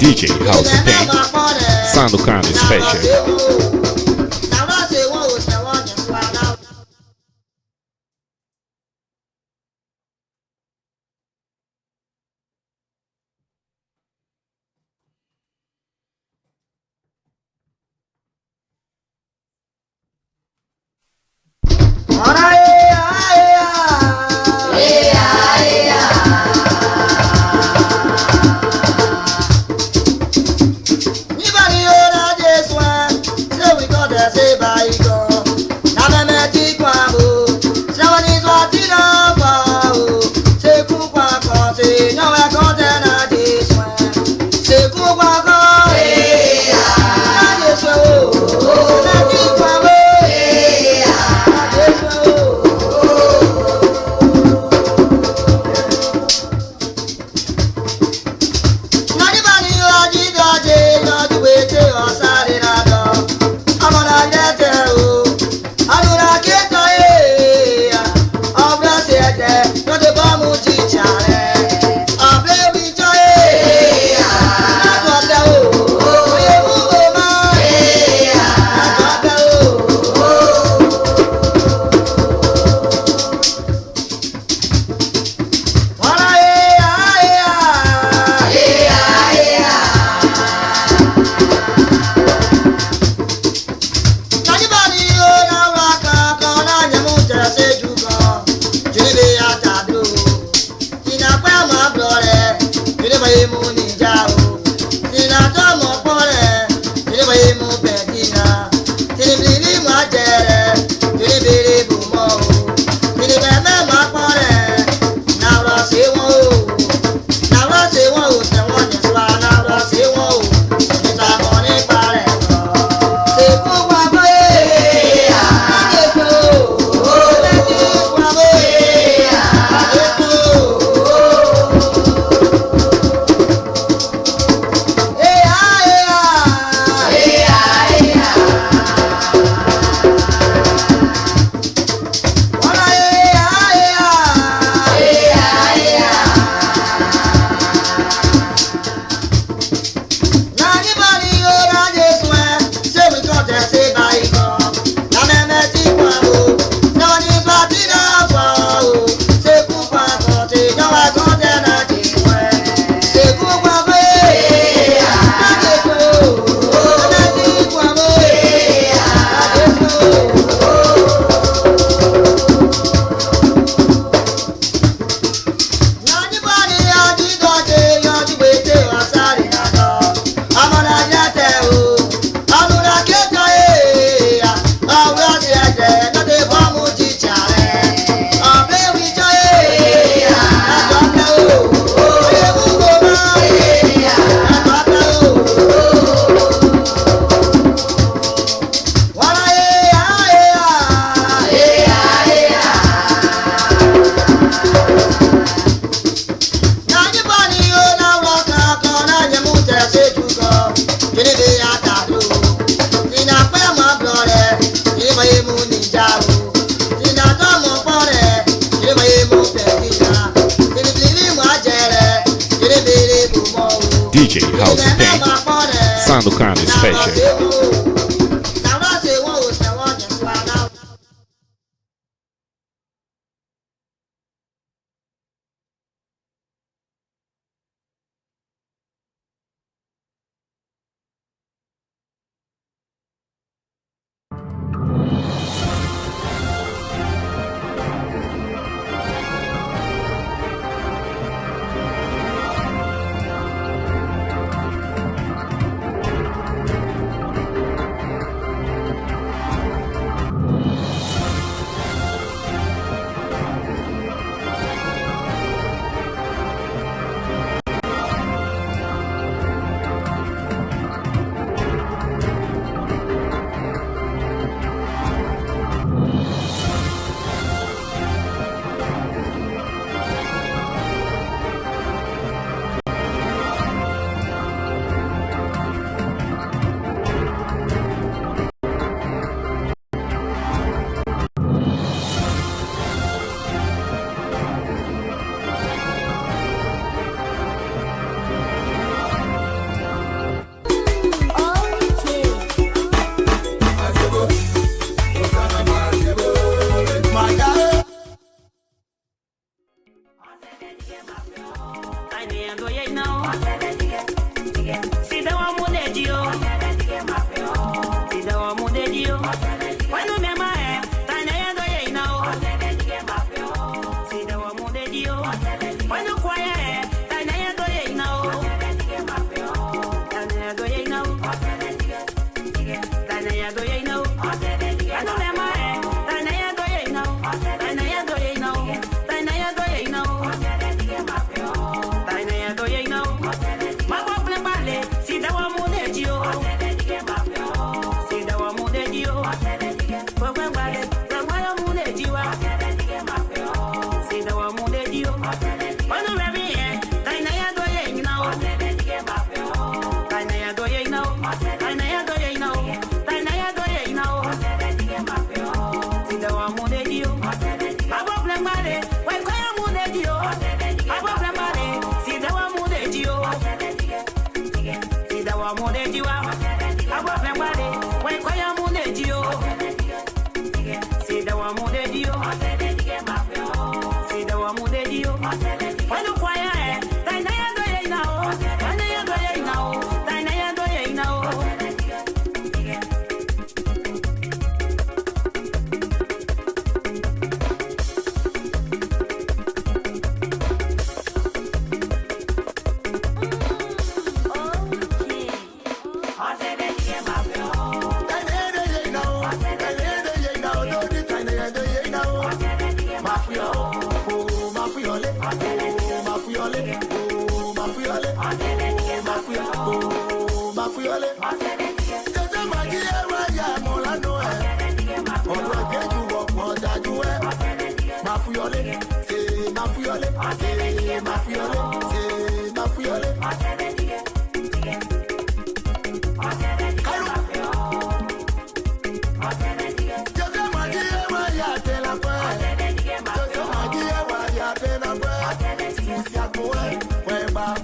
DJ House Thing, Sound Kind Special. DJ House tem Sando Carne Special.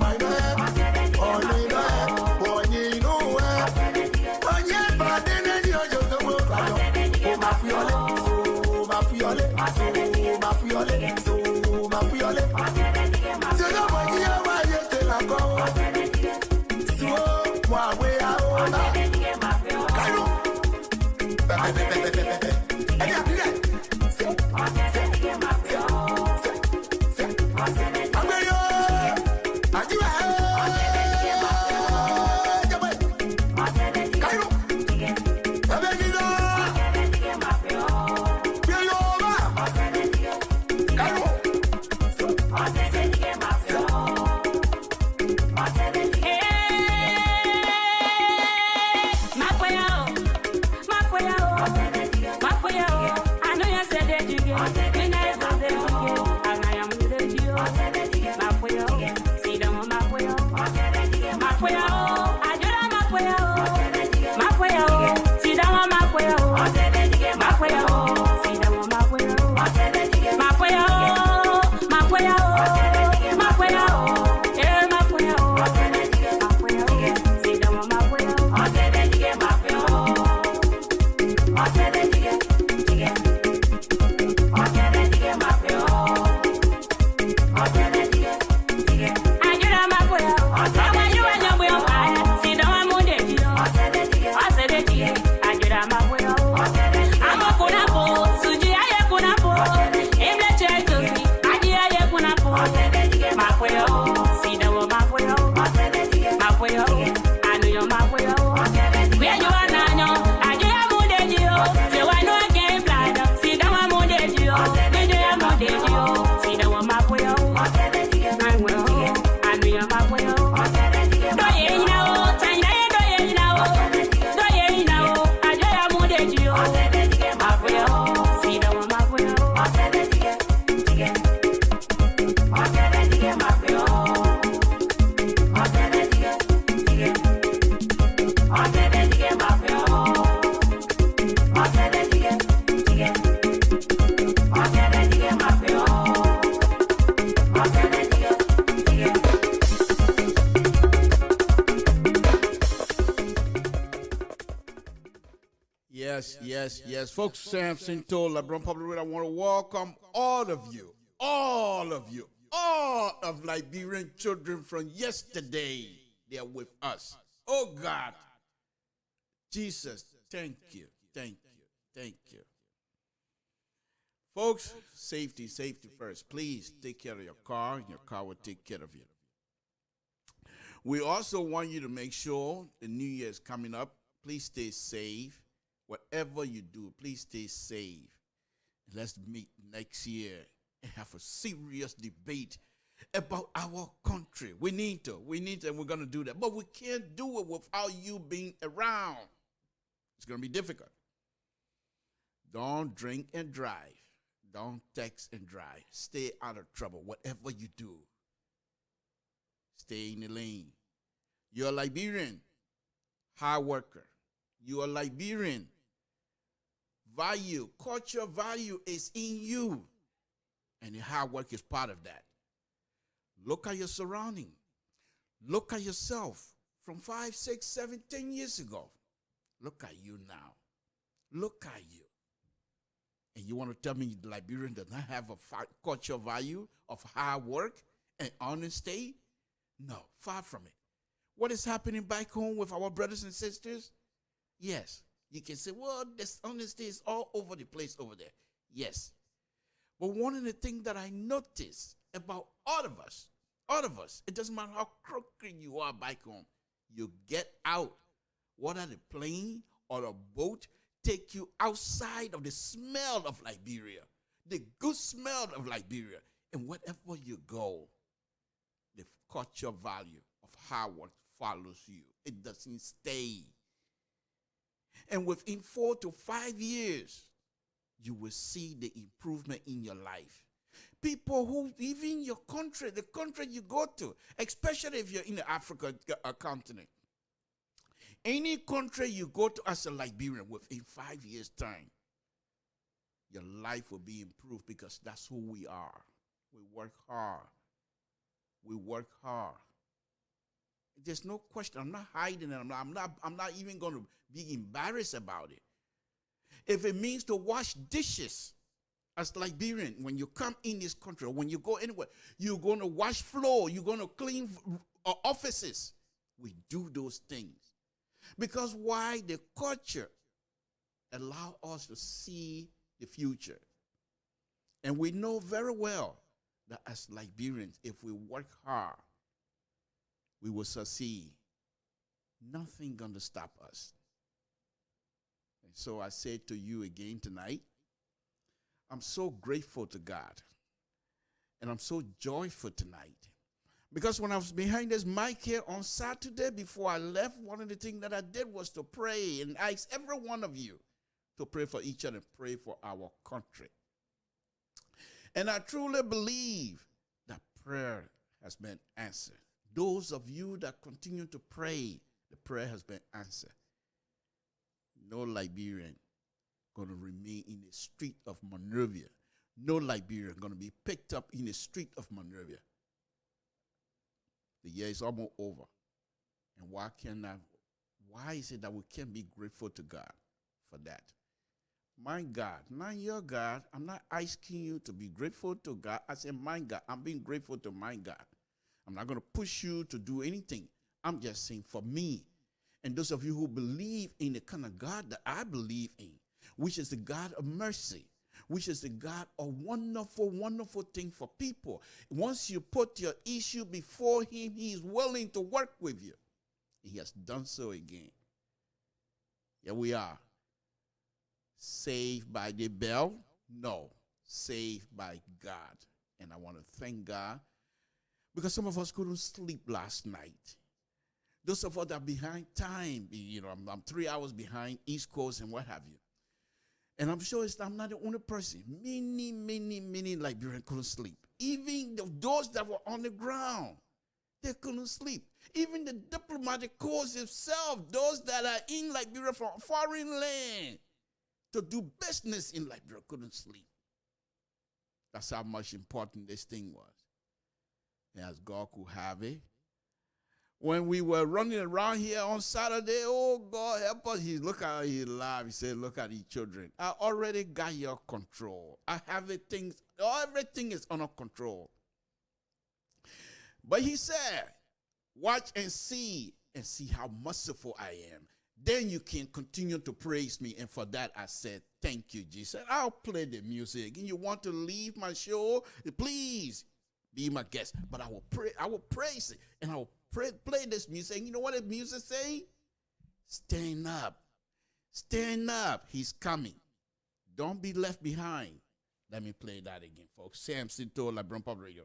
Bye. Yes. Folks, Samson told LeBron Public Radio, I want to welcome all of you, all of Liberian children from yesterday. They are with us. Oh, God. Jesus, thank you. Folks, safety first. Please take care of your car, and your car will take care of you. We also want you to make sure the New Year is coming up. Please stay safe. Whatever you do, please stay safe. Let's meet next year and have a serious debate about our country. We need to, and we're going to do that. But we can't do it without you being around. It's going to be difficult. Don't drink and drive. Don't text and drive. Stay out of trouble. Whatever you do, stay in the lane. You're a Liberian, hard worker. You're a Liberian. Value, culture value is in you. And the hard work is part of that. Look at your surrounding. Look at yourself from 5, 6, 7, 10 years ago. Look at you now. Look at you. And you want to tell me the Liberian does not have a culture value of hard work and honesty? No, far from it. What is happening back home with our brothers and sisters? Yes. You can say, well, this honesty is all over the place over there. Yes. But one of the things that I notice about all of us, it doesn't matter how crooked you are back home, you get out. Whether the plane or a boat take you outside of the smell of Liberia, the good smell of Liberia. And wherever you go, the culture value of hard work follows you. It doesn't stay. And within 4 to 5 years, you will see the improvement in your life. People who, even your country, the country you go to, especially if you're in the African continent, any country you go to as a Liberian, within 5 years' time, your life will be improved because that's who we are. We work hard. There's no question. I'm not hiding it. I'm not even going to be embarrassed about it. If it means to wash dishes as Liberian, when you come in this country, or when you go anywhere, you're going to wash floor, you're going to clean offices. We do those things. Because why? The culture allow us to see the future. And we know very well that as Liberians, if we work hard, we will succeed. Nothing gonna stop us. And so I say to you again tonight, I'm so grateful to God. And I'm so joyful tonight. Because when I was behind this mic here on Saturday before I left, one of the things that I did was to pray and ask every one of you to pray for each other, pray for our country. And I truly believe that prayer has been answered. Those of you that continue to pray, the prayer has been answered. No Liberian going to remain in the street of Monrovia. No Liberian going to be picked up in the street of Monrovia. The year is almost over. And why is it that we can't be grateful to God for that? My God, not your God. I'm not asking you to be grateful to God. I say, my God, I'm being grateful to my God. I'm not going to push you to do anything. I'm just saying for me, and those of you who believe in the kind of God that I believe in, which is the God of mercy, which is the God of wonderful, wonderful thing for people. Once you put your issue before him, he is willing to work with you. He has done so again. Here we are. Saved by the bell? No. Saved by God. And I want to thank God because some of us couldn't sleep last night. Those of us that are behind time, I'm 3 hours behind East Coast and what have you. And I'm sure I'm not the only person. Many Liberians couldn't sleep. Even those that were on the ground, they couldn't sleep. Even the diplomatic corps itself, those that are in Liberia from foreign land to do business in Liberia couldn't sleep. That's how much important this thing was. And as God could have it, when we were running around here on Saturday, oh God help us. He look at he laughed. He said, look at these children. I already got your control. I have the things, everything is under control. But he said, watch and see how merciful I am. Then you can continue to praise me. And for that I said, thank you, Jesus. I'll play the music. And you want to leave my show? Please be my guest. But I will praise it. And I will play this music. And you know what the music say? Stand up. Stand up. He's coming. Don't be left behind. Let me play that again, folks. Samson to LIBERIA Pub Radio.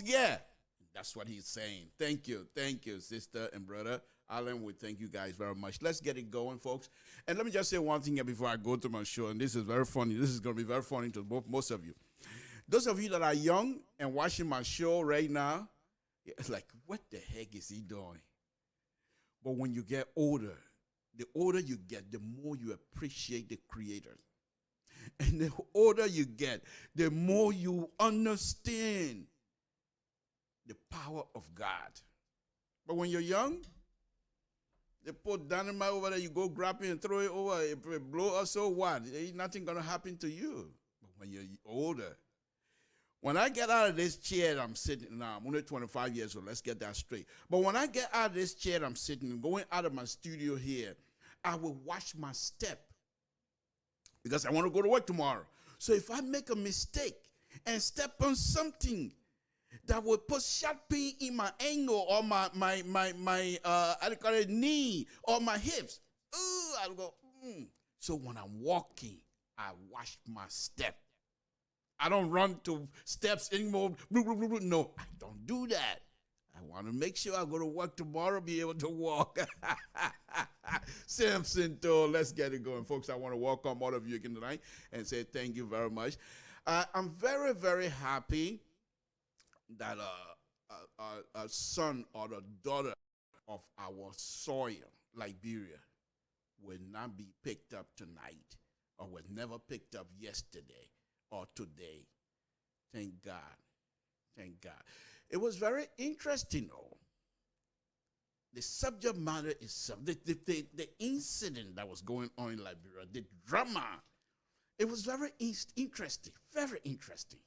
Yes, that's what he's saying. Thank you, sister and brother Alan. We thank you guys very much. Let's get it going, folks. And let me just say one thing here before I go to my show. And this is very funny. This is going to be very funny to most of you. Those of you that are young and watching my show right now, it's like, what the heck is he doing? But when you get older, the older you get, the more you appreciate the Creator. And the older you get, the more you understand the power of God. But when you're young, they put dynamite over there, you go grab it and throw it over, it blow up, so what? Ain't nothing going to happen to you. But when you're older, when I get out of this chair I'm sitting now, I'm only 25 years old, let's get that straight. But when I get out of this chair I'm sitting and going out of my studio here, I will watch my step because I want to go to work tomorrow. So if I make a mistake and step on something that will put sharp pain in my ankle or my I call it knee or my hips, I'll go, So when I'm walking, I watch my step. I don't run to steps anymore. No, I don't do that. I want to make sure I go to work tomorrow, be able to walk. Samson told, let's get it going. Folks, I want to welcome all of you again tonight and say thank you very much. I'm very, very happy that a son or a daughter of our soil, Liberia, will not be picked up tonight or was never picked up yesterday or today. Thank God. Thank God. It was very interesting, though. The subject matter is the incident that was going on in Liberia, the drama. It was very interesting, very interesting.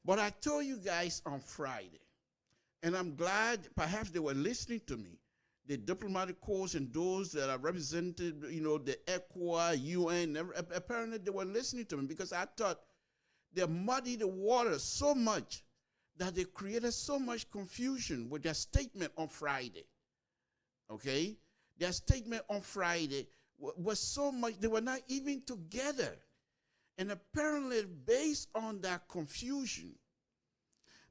But I told you guys on Friday, and I'm glad perhaps they were listening to me, the diplomatic corps and those that are represented, the ECOWA, UN, apparently they were listening to me because I thought they muddied the water so much that they created so much confusion with their statement on Friday. Okay? Their statement on Friday was so much, they were not even together. And apparently, based on that confusion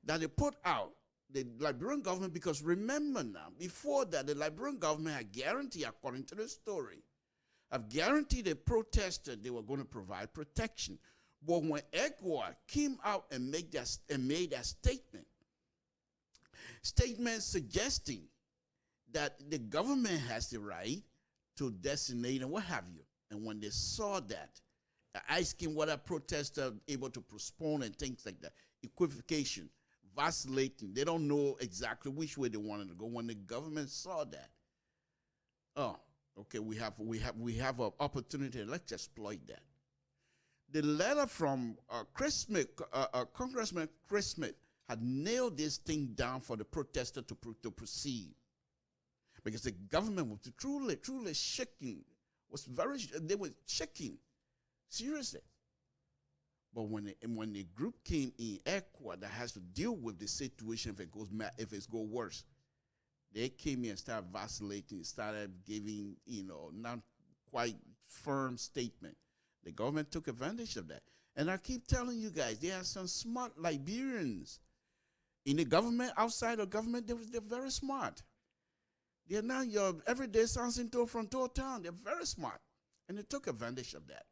that they put out, the Liberian government, because remember now, before that, the Liberian government had guaranteed, according to the story, have guaranteed the protesters they were going to provide protection. But when ECOWA came out and made that statement suggesting that the government has the right to designate and what have you, and when they saw that, asking whether protests are able to postpone and things like that, equivocation, vacillating, they don't know exactly which way they wanted to go. When the government saw that, oh, okay, we have an opportunity. Let's exploit that. The letter from Congressman Chris Smith had nailed this thing down for the protester to proceed. Because the government was truly shaking, they were shaking, seriously. But when the group came in, ECWA, that has to deal with the situation if it goes worse, they came in and started vacillating, started giving, not quite firm statement. The government took advantage of that. And I keep telling you guys, there are some smart Liberians in the government, outside of government. They're very smart. They're not your everyday San Jacinto frontier town. They're very smart. And they took advantage of that.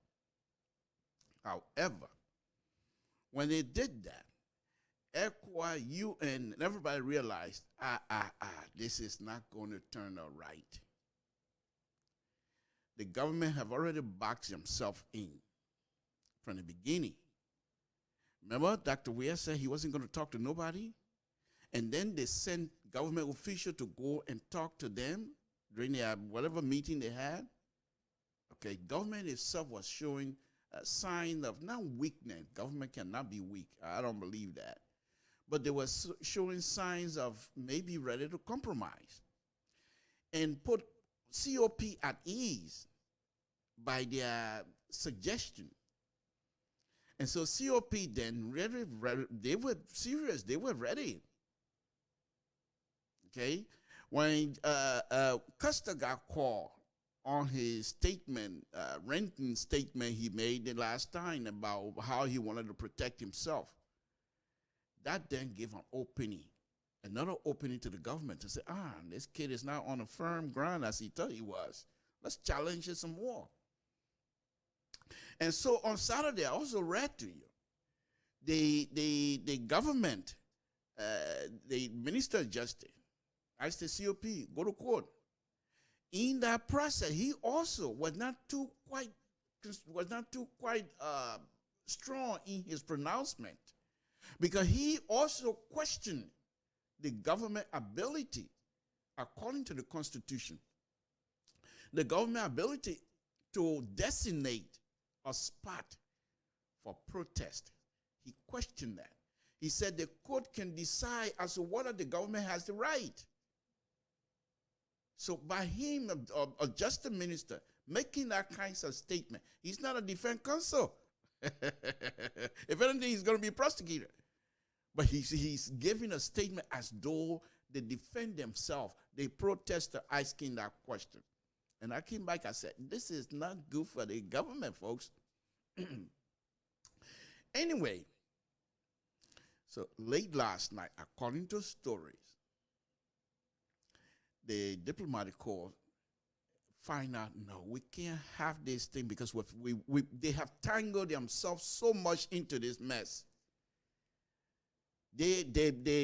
However, when they did that, ECWA, UN, and everybody realized, this is not going to turn out right. The government have already boxed themselves in from the beginning. Remember, Dr. Weir said he wasn't going to talk to nobody? And then they sent government officials to go and talk to them during their whatever meeting they had. Okay, government itself was showing a sign of not weakness. Government cannot be weak. I don't believe that. But they were showing signs of maybe ready to compromise and put COP at ease by their suggestion. And so COP then, they were serious. They were ready. Okay? When Custer got called on his statement, Renton statement he made the last time about how he wanted to protect himself, that then gave an opening, another opening to the government to say, this kid is not on a firm ground as he thought he was. Let's challenge it some more. And so on Saturday, I also read to you, the government, the Minister of Justice, asked the COP, go to court. In that process, he also was not too quite strong in his pronouncement, because he also questioned the government ability, according to the Constitution, the government ability to designate a spot for protest. He questioned that. He said the court can decide as to whether the government has the right. So by him, a justice minister, making that kind of statement, he's not a defense counsel. If anything, he's going to be prosecuted. But he's giving a statement as though they defend themselves. The protester asking that question. And I came back, I said, this is not good for the government, folks. Anyway, so late last night, according to stories, the diplomatic corps find out, no, we can't have this thing because they have tangled themselves so much into this mess. They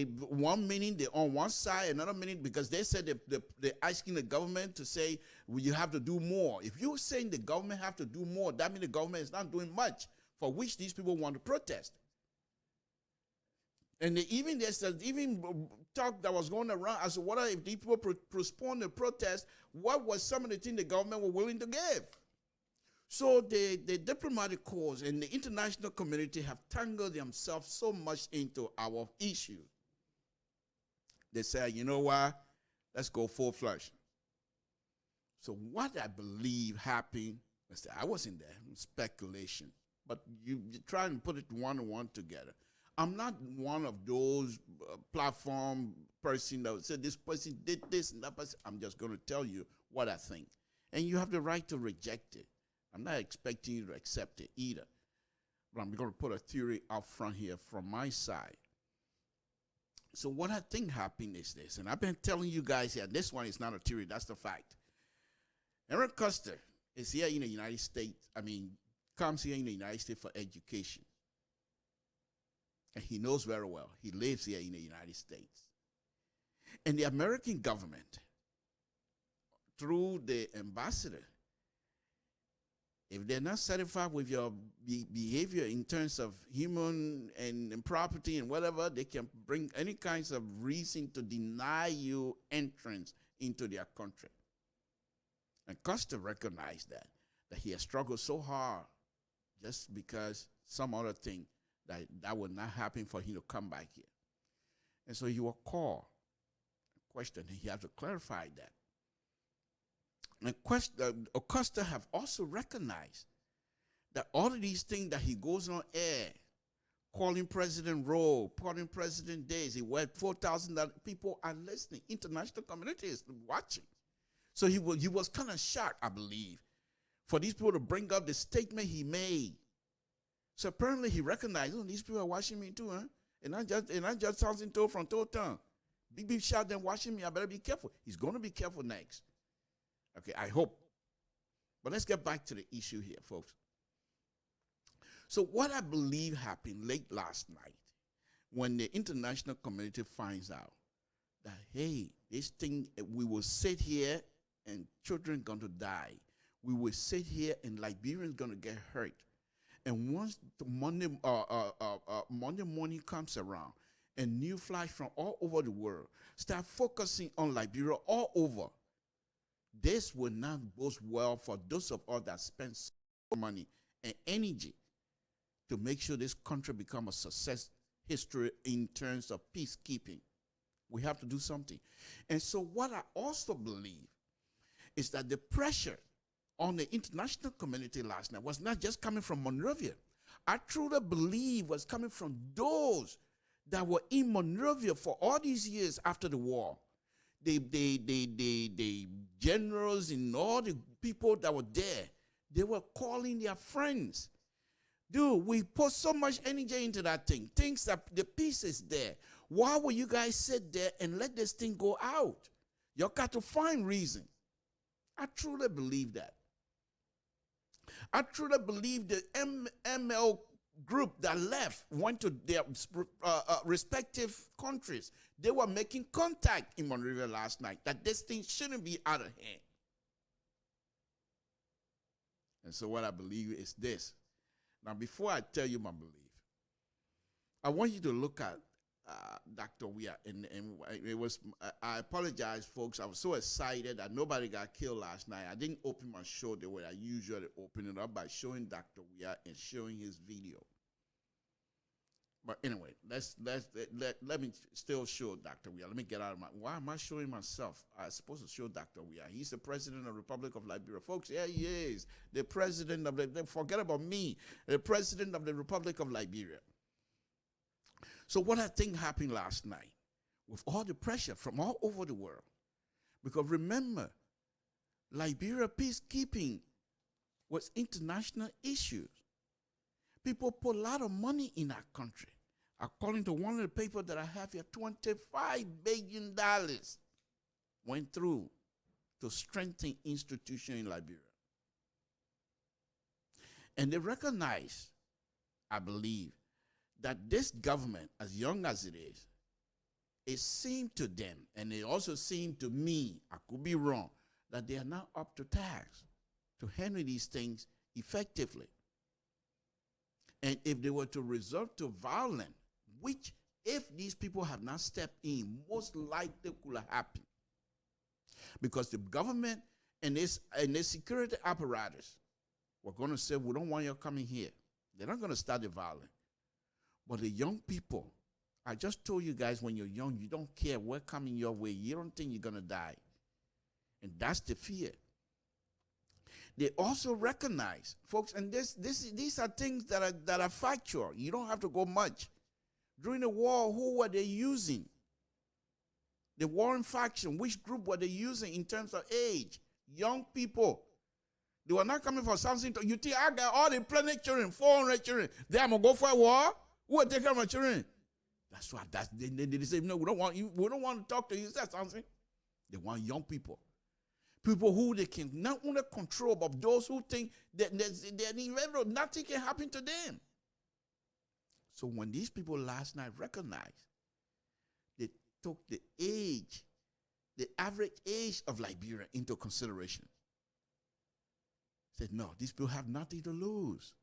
1 minute they're on one side, another minute, because they said they're asking the government to say, well, you have to do more. If you're saying the government have to do more, that means the government is not doing much for which these people want to protest. And there's even talk that was going around as to what if these people postpone the protest, what was some of the things the government were willing to give? So the diplomatic corps and the international community have tangled themselves so much into our issue. They say, you know what? Let's go full-fledged. So what I believe happened, I wasn't there, speculation, but you try and put it one-on-one together. I'm not one of those platform person that would say this person did this and that person. I'm just going to tell you what I think. And you have the right to reject it. I'm not expecting you to accept it either. But I'm going to put a theory out front here from my side. So what I think happened is this, and I've been telling you guys here, this one is not a theory, that's the fact. Eric Custer is here in the United States, comes here in the United States for education. And he knows very well. He lives here in the United States. And the American government, through the ambassador, if they're not satisfied with your behavior in terms of human and property and whatever, they can bring any kinds of reason to deny you entrance into their country. And Costa recognized that he has struggled so hard just because some other thing that would not happen for him to come back here. And so he will call, question, and he has to clarify that. And Acosta have also recognized that all of these things that he goes on air, calling President Rowe, calling President Days, he went 4,000 people are listening. International community is watching. So he was kind of shocked, I believe, for these people to bring up the statement he made. So apparently he recognized, oh, these people are watching me too, huh? And I just something told from tongue. Big shout, them watching me, I better be careful. He's going to be careful next. Okay, I hope. But let's get back to the issue here, folks. So what I believe happened late last night, when the international community finds out that, hey, this thing, we will sit here and children going to die. We will sit here and Liberians going to get hurt. And once the Monday morning comes around and new flags from all over the world start focusing on Liberia all over, this will not bode well for those of us that spend so much money and energy to make sure this country become a success history in terms of peacekeeping. We have to do something. And so what I also believe is that the pressure on the international community last night was not just coming from Monrovia. I truly believe was coming from those that were in Monrovia for all these years after the war. The generals and all the people that were there, they were calling their friends. Dude, we put so much energy into that thing. Things that the peace is there. Why will you guys sit there and let this thing go out? You got to find reason. I truly believe that. I truly believe the ML group that left went to their respective countries. They were making contact in Monrovia last night that this thing shouldn't be out of hand. And so what I believe is this. Now, before I tell you my belief, I want you to look at Dr. Weah. And it was, I apologize, folks. I was so excited that nobody got killed last night. I didn't open my show the way I usually open it up by showing Dr. Weah and showing his video. But anyway, let me still show Dr. Weah. Let me get out of my, why am I showing myself? I'm supposed to show Dr. Weah. He's the president of the Republic of Liberia. Folks, yeah, he is. The president of the, forget about me, the president of the Republic of Liberia. So what I think happened last night, with all the pressure from all over the world, because remember, Liberia peacekeeping was international issues. People put a lot of money in our country. According to one of the papers that I have here, $25 billion went through to strengthen institutions in Liberia. And they recognize, I believe, that this government, as young as it is, it seemed to them, and it also seemed to me, I could be wrong, that they are not up to task to handle these things effectively. And if they were to resort to violence, which if these people have not stepped in, most likely could have happened. Because the government and this security apparatus were going to say, we don't want you coming here. They're not going to start the violence. But the young people, I just told you guys, when you're young, you don't care what's coming your way. You don't think you're going to die. And that's the fear. They also recognize, folks, and these are things that are factual. You don't have to go much. During the war, who were they using? The warring faction, which group were they using in terms of age? Young people. They were not coming for something. You think I got all the planet children, 400 children. They are going to go for a war? Who will take care of my children? That's why they say, no, we don't want you. We don't want to talk to you. Is that something? They want young people. People who they can not only control, but those who think that nothing can happen to them. So when these people last night recognized, they took the age, the average age of Liberia into consideration. Said, no, these people have nothing to lose.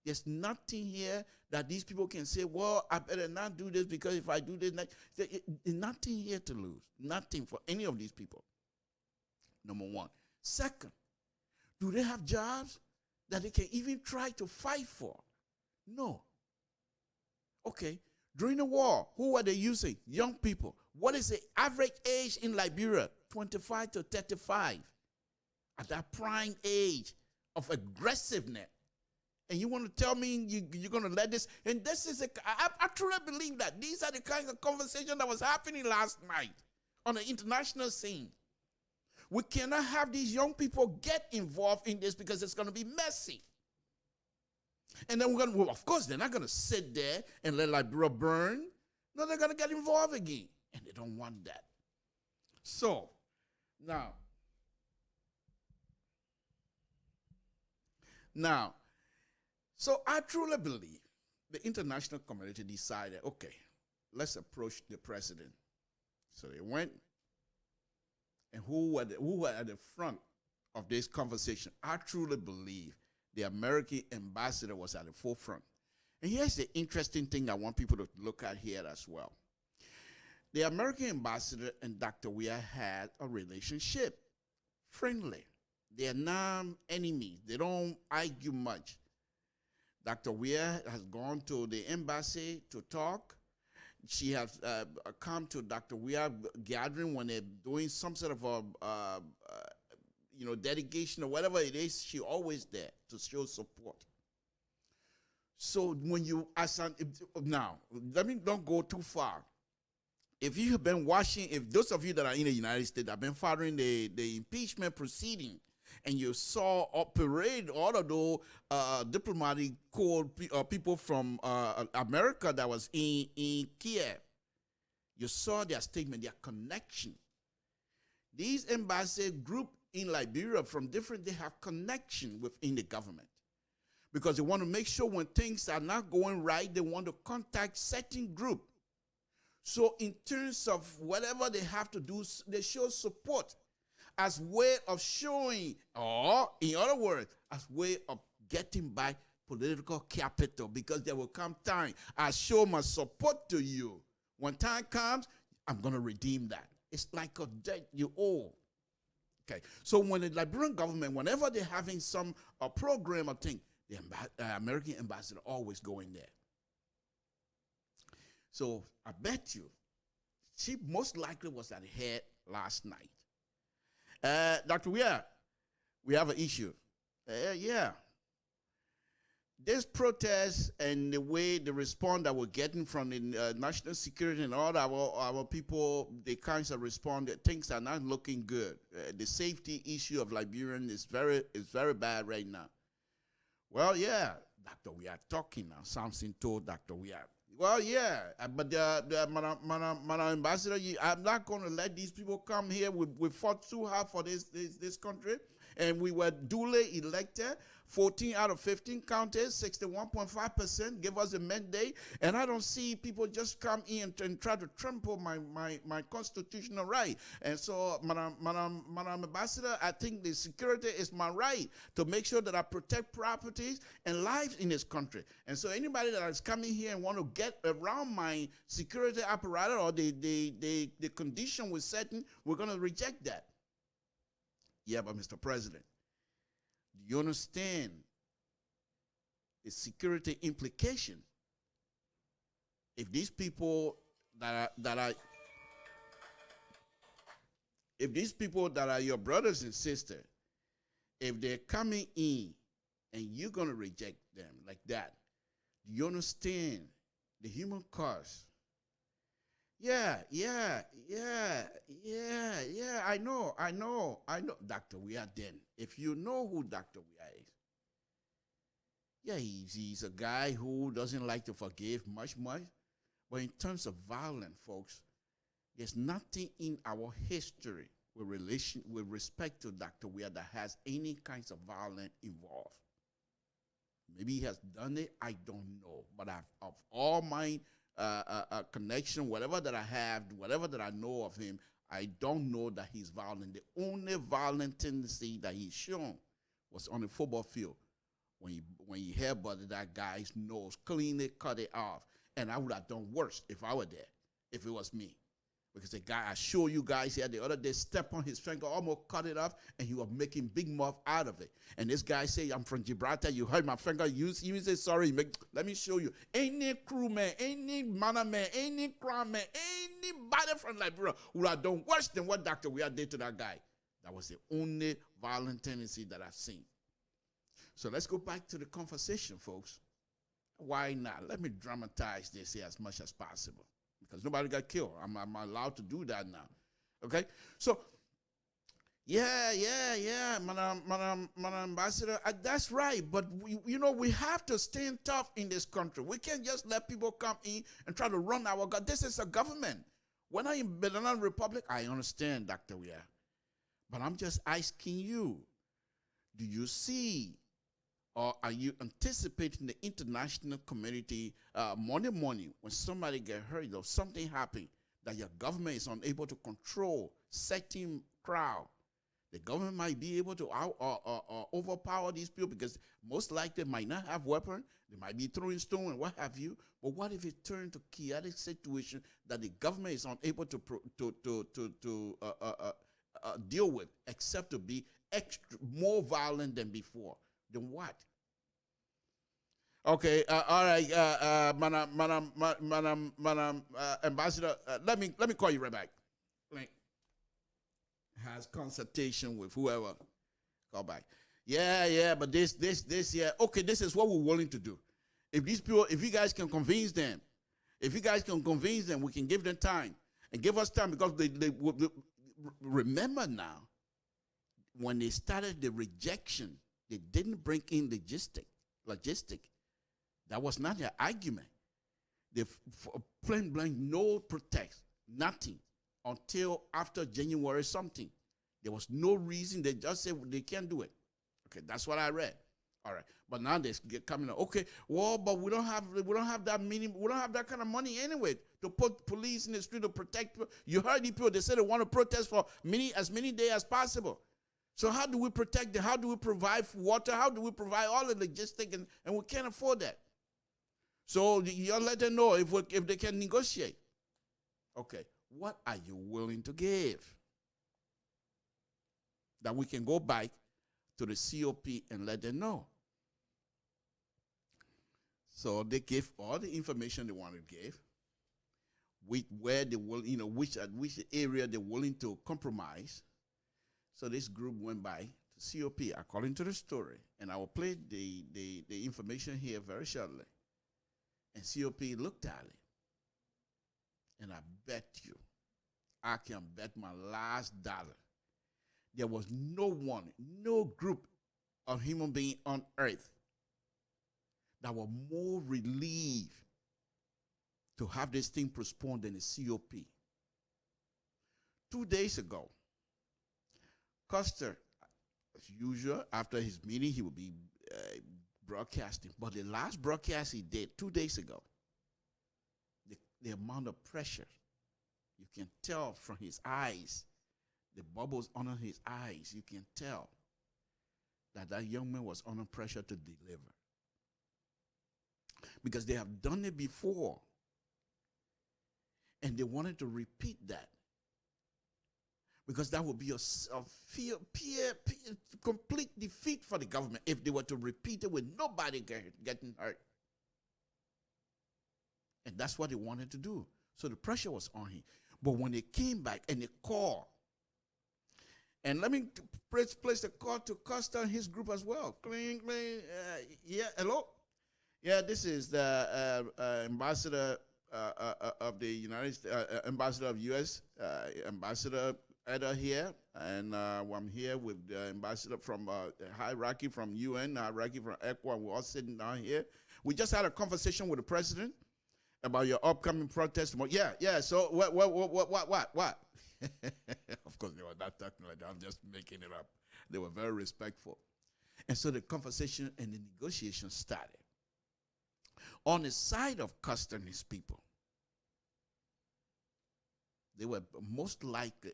There's nothing here that these people can say, well, I better not do this because if I do this, there's nothing here to lose. Nothing for any of these people. Number one. Second, do they have jobs that they can even try to fight for? No. Okay. During the war, who were they using? Young people. What is the average age in Liberia? 25 to 35. At that prime age of aggressiveness. And you want to tell me you're going to let this? And this is I truly believe that these are the kind of conversation that was happening last night on the international scene. We cannot have these young people get involved in this because it's going to be messy. And then we're going to, well, of course, they're not going to sit there and let Liberia burn. No, they're going to get involved again. And they don't want that. So, now, so I truly believe the international community decided, okay, let's approach the president. So they went, and who were at the front of this conversation? I truly believe the American ambassador was at the forefront. And here's the interesting thing I want people to look at here as well. The American ambassador and Dr. Weah had a relationship, friendly. They are not enemies. They don't argue much. Dr. Weah has gone to the embassy to talk. She has come to Dr. Weah gathering when they're doing some sort of a delegation or whatever it is. She's always there to show support. So when you now, let me don't go too far. If you have been watching, if those of you that are in the United States have been following the impeachment proceeding, and you saw a parade all of those diplomatic corps people from America that was in Kiev, you saw their statement, their connection. These embassy group in Liberia from different, they have connection within the government. Because they want to make sure when things are not going right, they want to contact certain group. So in terms of whatever they have to do, they show support as way of showing, or in other words, as way of getting back political capital, because there will come time, I show my support to you. When time comes, I'm going to redeem that. It's like a debt you owe. Okay, so when the Liberian government, whenever they're having some program or thing, the American ambassador always go in there. So I bet you, she most likely was at the head last night. Dr. Weah, we have an issue. Yeah. This protest and the way the response that we're getting from the national security and all our people, the kinds of response, things are not looking good. The safety issue of Liberian is very bad right now. Well, yeah, Dr. Weah talking now. Something told Dr. Weah. Well, yeah, but Madam Ambassador, I'm not going to let these people come here. We fought too hard for this country, and we were duly elected. 14 out of 15 counties, 61.5% give us a mandate, and I don't see people just come in and try to trample my constitutional right. And so, Madam Ambassador, I think the security is my right to make sure that I protect properties and lives in this country. And so anybody that is coming here and want to get around my security apparatus or the condition we're setting, we're going to reject that. Yeah, but Mr. President, do you understand the security implication? If these people that are your brothers and sisters, if they're coming in and you're going to reject them like that, do you understand the human cost? Yeah, I know. Dr. Weah then. If you know who Dr. Weah is, yeah, he's a guy who doesn't like to forgive much. But in terms of violence, folks, there's nothing in our history with respect to Dr. Weah that has any kinds of violence involved. Maybe he has done it, I don't know. But of all my connection, whatever that I have, whatever that I know of him, I don't know that he's violent. The only violent tendency that he's shown was on the football field when he headbutted that guy's nose, cleanly cut it off. And I would have done worse if I were there, if it was me. Because the guy, I show you guys here the other day, stepped on his finger, almost cut it off, and he was making big mouth out of it. And this guy say, I'm from Gibraltar, you hurt my finger, you say sorry, let me show you. Any crewman, any man, any crewman, anybody from Liberia who have done worse than what Dr. Weah did to that guy. That was the only violent tendency that I've seen. So let's go back to the conversation, folks. Why not? Let me dramatize this here as much as possible. Because nobody got killed. I'm allowed to do that now. Okay? So, Madam Ambassador, that's right. But, we have to stand tough in this country. We can't just let people come in and try to run our government. This is a government. When I'm in Banana Republic, I understand, Dr. Weah. But I'm just asking you, do you see or are you anticipating the international community Monday morning when somebody get hurt or something happen that your government is unable to control certain crowd? The government might be able to overpower these people because most likely they might not have weapons. They might be throwing stone and what have you. But what if it turned to chaotic situation that the government is unable to deal with, except to be more violent than before? Then what? Okay, all right, Madam Ambassador, let me call you right back. Has consultation with whoever. Call back. Yeah, but this, yeah. Okay, this is what we're willing to do. If you guys can convince them, we can give them time and give us time because they remember now, when they started the rejection, they didn't bring in logistic. That was not their argument. They plain blank, no protest, nothing until after January something. There was no reason. They just said they can't do it. Okay, that's what I read. All right, but now they get coming up. Okay, well, but we don't have that minimum. We don't have that kind of money anyway to put police in the street to protect people. You heard the people. They said they want to protest for as many days as possible. So how do we protect them? How do we provide water? How do we provide all the logistics? And we can't afford that. So you let them know if they can negotiate. Okay, what are you willing to give? That we can go back to the COP and let them know. So they gave all the information they wanted to give, where they will, which area they're willing to compromise. So this group went by to COP according to the story, and I will play the information here very shortly. And COP looked at it, and I bet you, I can bet my last dollar, there was no group of human beings on earth that were more relieved to have this thing postponed than the COP. 2 days ago, Custer, as usual, after his meeting, he would be broadcasting. But the last broadcast he did 2 days ago, the amount of pressure, you can tell from his eyes, the bubbles under his eyes, you can tell that young man was under pressure to deliver. Because they have done it before. And they wanted to repeat that. Because that would be a complete defeat for the government if they were to repeat it with nobody getting hurt. And that's what they wanted to do. So the pressure was on him. But when they came back and they called, and let me place the call to Costa and his group as well. Yeah, hello? Yeah, this is the ambassador of the United States, ambassador of U.S., Ambassador Eda here, and I'm here with the ambassador from hierarchy from UN, hierarchy from ECWA. We're all sitting down here. We just had a conversation with the president about your upcoming protest. Yeah. So what? Of course, they were not talking like that. I'm just making it up. They were very respectful, and so the conversation and the negotiation started. On the side of Custer and his people, they were most likely,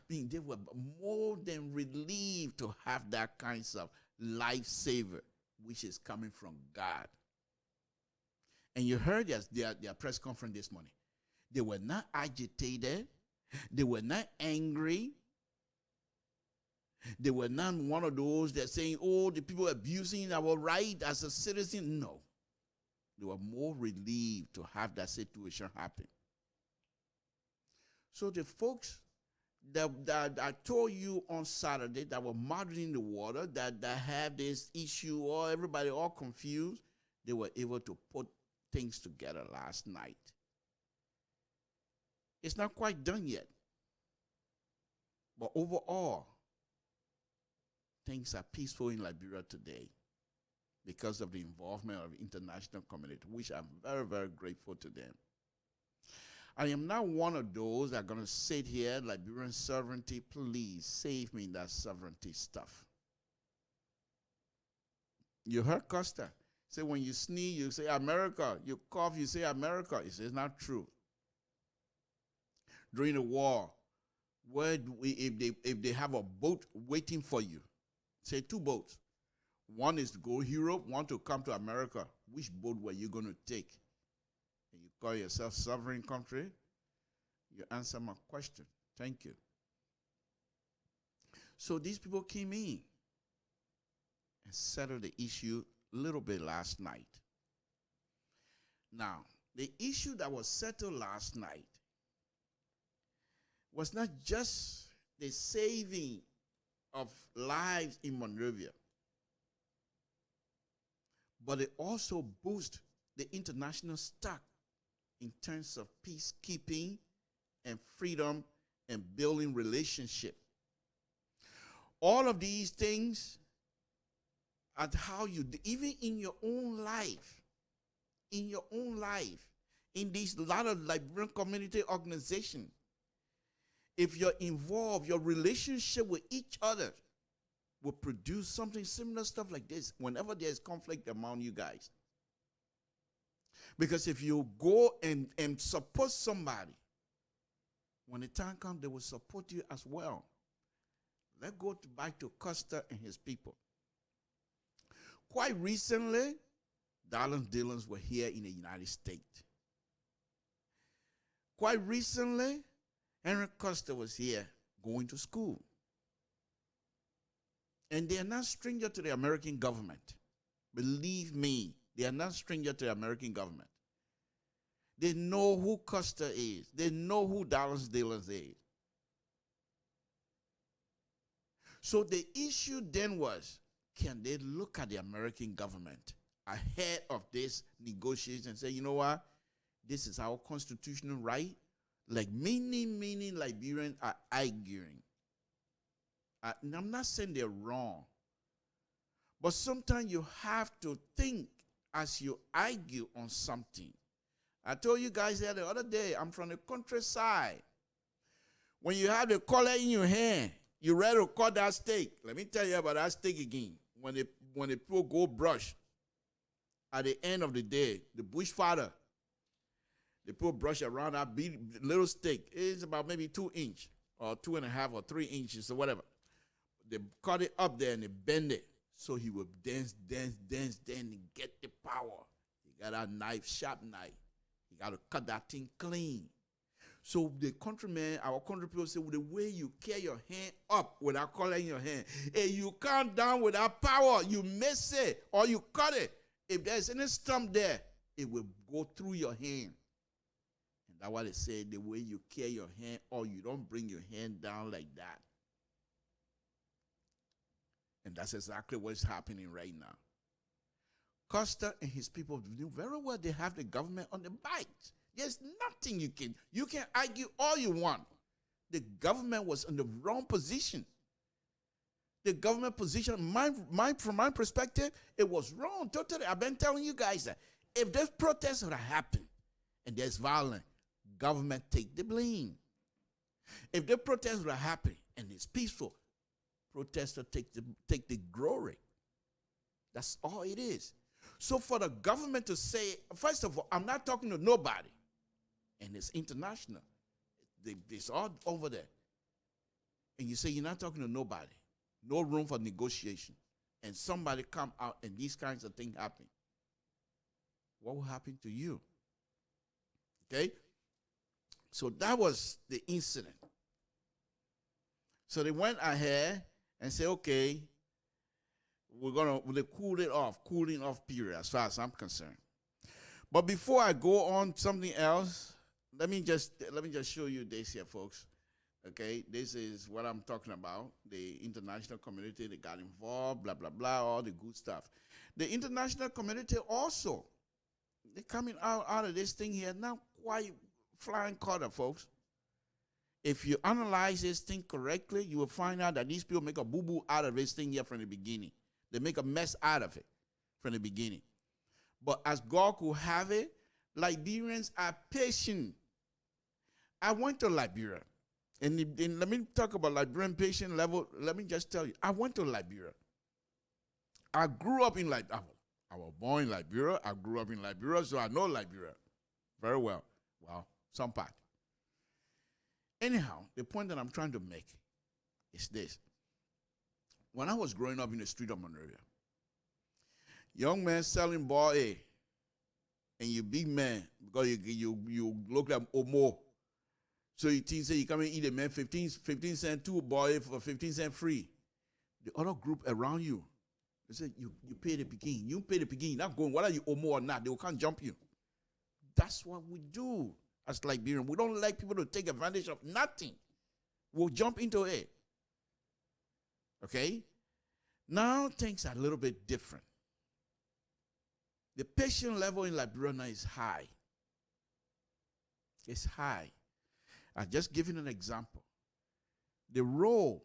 they were more than relieved to have that kind of lifesaver, which is coming from God. And you heard their press conference this morning. They were not agitated. They were not angry. They were not one of those that saying, oh, the people abusing our right as a citizen. No. They were more relieved to have that situation happen. So the folks that I told you on Saturday that were monitoring the water, that have this issue, or everybody all confused, they were able to put things together last night. It's not quite done yet. But overall, things are peaceful in Liberia today because of the involvement of the international community, which I'm very, very grateful to them. I am not one of those that are going to sit here, Liberian sovereignty, please save me in that sovereignty stuff. You heard Costa say when you sneeze, you say America. You cough, you say America. He says it's not true. During the war, if they have a boat waiting for you, say 2 boats. One is to go Europe, one to come to America. Which boat were you going to take? And you call yourself sovereign country? You answer my question. Thank you. So these people came in and settled the issue a little bit last night. Now, the issue that was settled last night was not just the saving of lives in Monrovia, but it also boosted the international stock in terms of peacekeeping and freedom and building relationship. All of these things at how you, even in your own life, in these lot of Liberian community organizations, if you're involved, your relationship with each other will produce something similar stuff like this whenever there's conflict among you guys. Because if you go and support somebody, when the time comes, they will support you as well. Let's go back to Costa and his people. Quite recently, Darlings Dillons were here in the United States. Quite recently, Henry Costa was here going to school. And they are not stranger to the American government. Believe me, they are not stranger to the American government. They know who Costa is. They know who Darlings Dillons is. So the issue then was, can they look at the American government ahead of this negotiation and say, you know what, this is our constitutional right? Like many Liberians are arguing. And I'm not saying they're wrong, but sometimes you have to think as you argue on something. I told you guys the other day, I'm from the countryside. When you have the collar in your hand, you ready to cut that steak. Let me tell you about that steak again. When the people go brush, at the end of the day, the bush father, they put brush around that little steak. It's about maybe 2 inches or 2.5 or 3 inches or whatever. They cut it up there and they bend it. So he will dance, and get the power. He got a knife, sharp knife. He got to cut that thing clean. So the countrymen, our country people say, well, the way you carry your hand up without collar in your hand, and you count down without power, you miss it or you cut it. If there's any stump there, it will go through your hand. That's why they say the way you carry your hand, or you don't bring your hand down like that. And that's exactly what's happening right now. Costa and his people knew very well they have the government on the bite. There's nothing you can argue all you want. The government was in the wrong position. The government position, from my perspective, it was wrong. Totally. I've been telling you guys that if this protest would have happened and there's violence, government take the blame. If the protest would have happened and it's peaceful, protesters take the glory. That's all it is. So for the government to say, first of all, I'm not talking to nobody, and it's international. It's all over there. And you say you're not talking to nobody, no room for negotiation, and somebody come out and these kinds of things happen. What will happen to you? Okay? So that was the incident. So they went ahead and said, okay, they cooling off period as far as I'm concerned. But before I go on something else, let me just show you this here, folks. Okay, this is what I'm talking about. The international community, they got involved, blah, blah, blah, all the good stuff. The international community also, they're coming out of this thing here, not quite flying color, folks. If you analyze this thing correctly, you will find out that these people make a boo-boo out of this thing here from the beginning. They make a mess out of it from the beginning. But as God could have it, Liberians are patient. I went to Liberia. And let me talk about Liberian patient level. Let me just tell you, I went to Liberia. I grew up in Liberia. I was born in Liberia. I grew up in Liberia, so I know Liberia very well. Well, some part. Anyhow, the point that I'm trying to make is this. When I was growing up in the street of Monrovia, young man selling ball A, and you big man, because you look like Omo. So you think say you come and eat a man 15 cent two boy for 15 cent free. The other group around you, they say you pay the picking. You pay the picking. You're not going, whether you Omo or not, they can't jump you. That's what we do as Liberian. We don't like people to take advantage of nothing. We'll jump into it. Okay? Now things are a little bit different. The patient level in Liberia now is high. It's high. I just give you an example. The road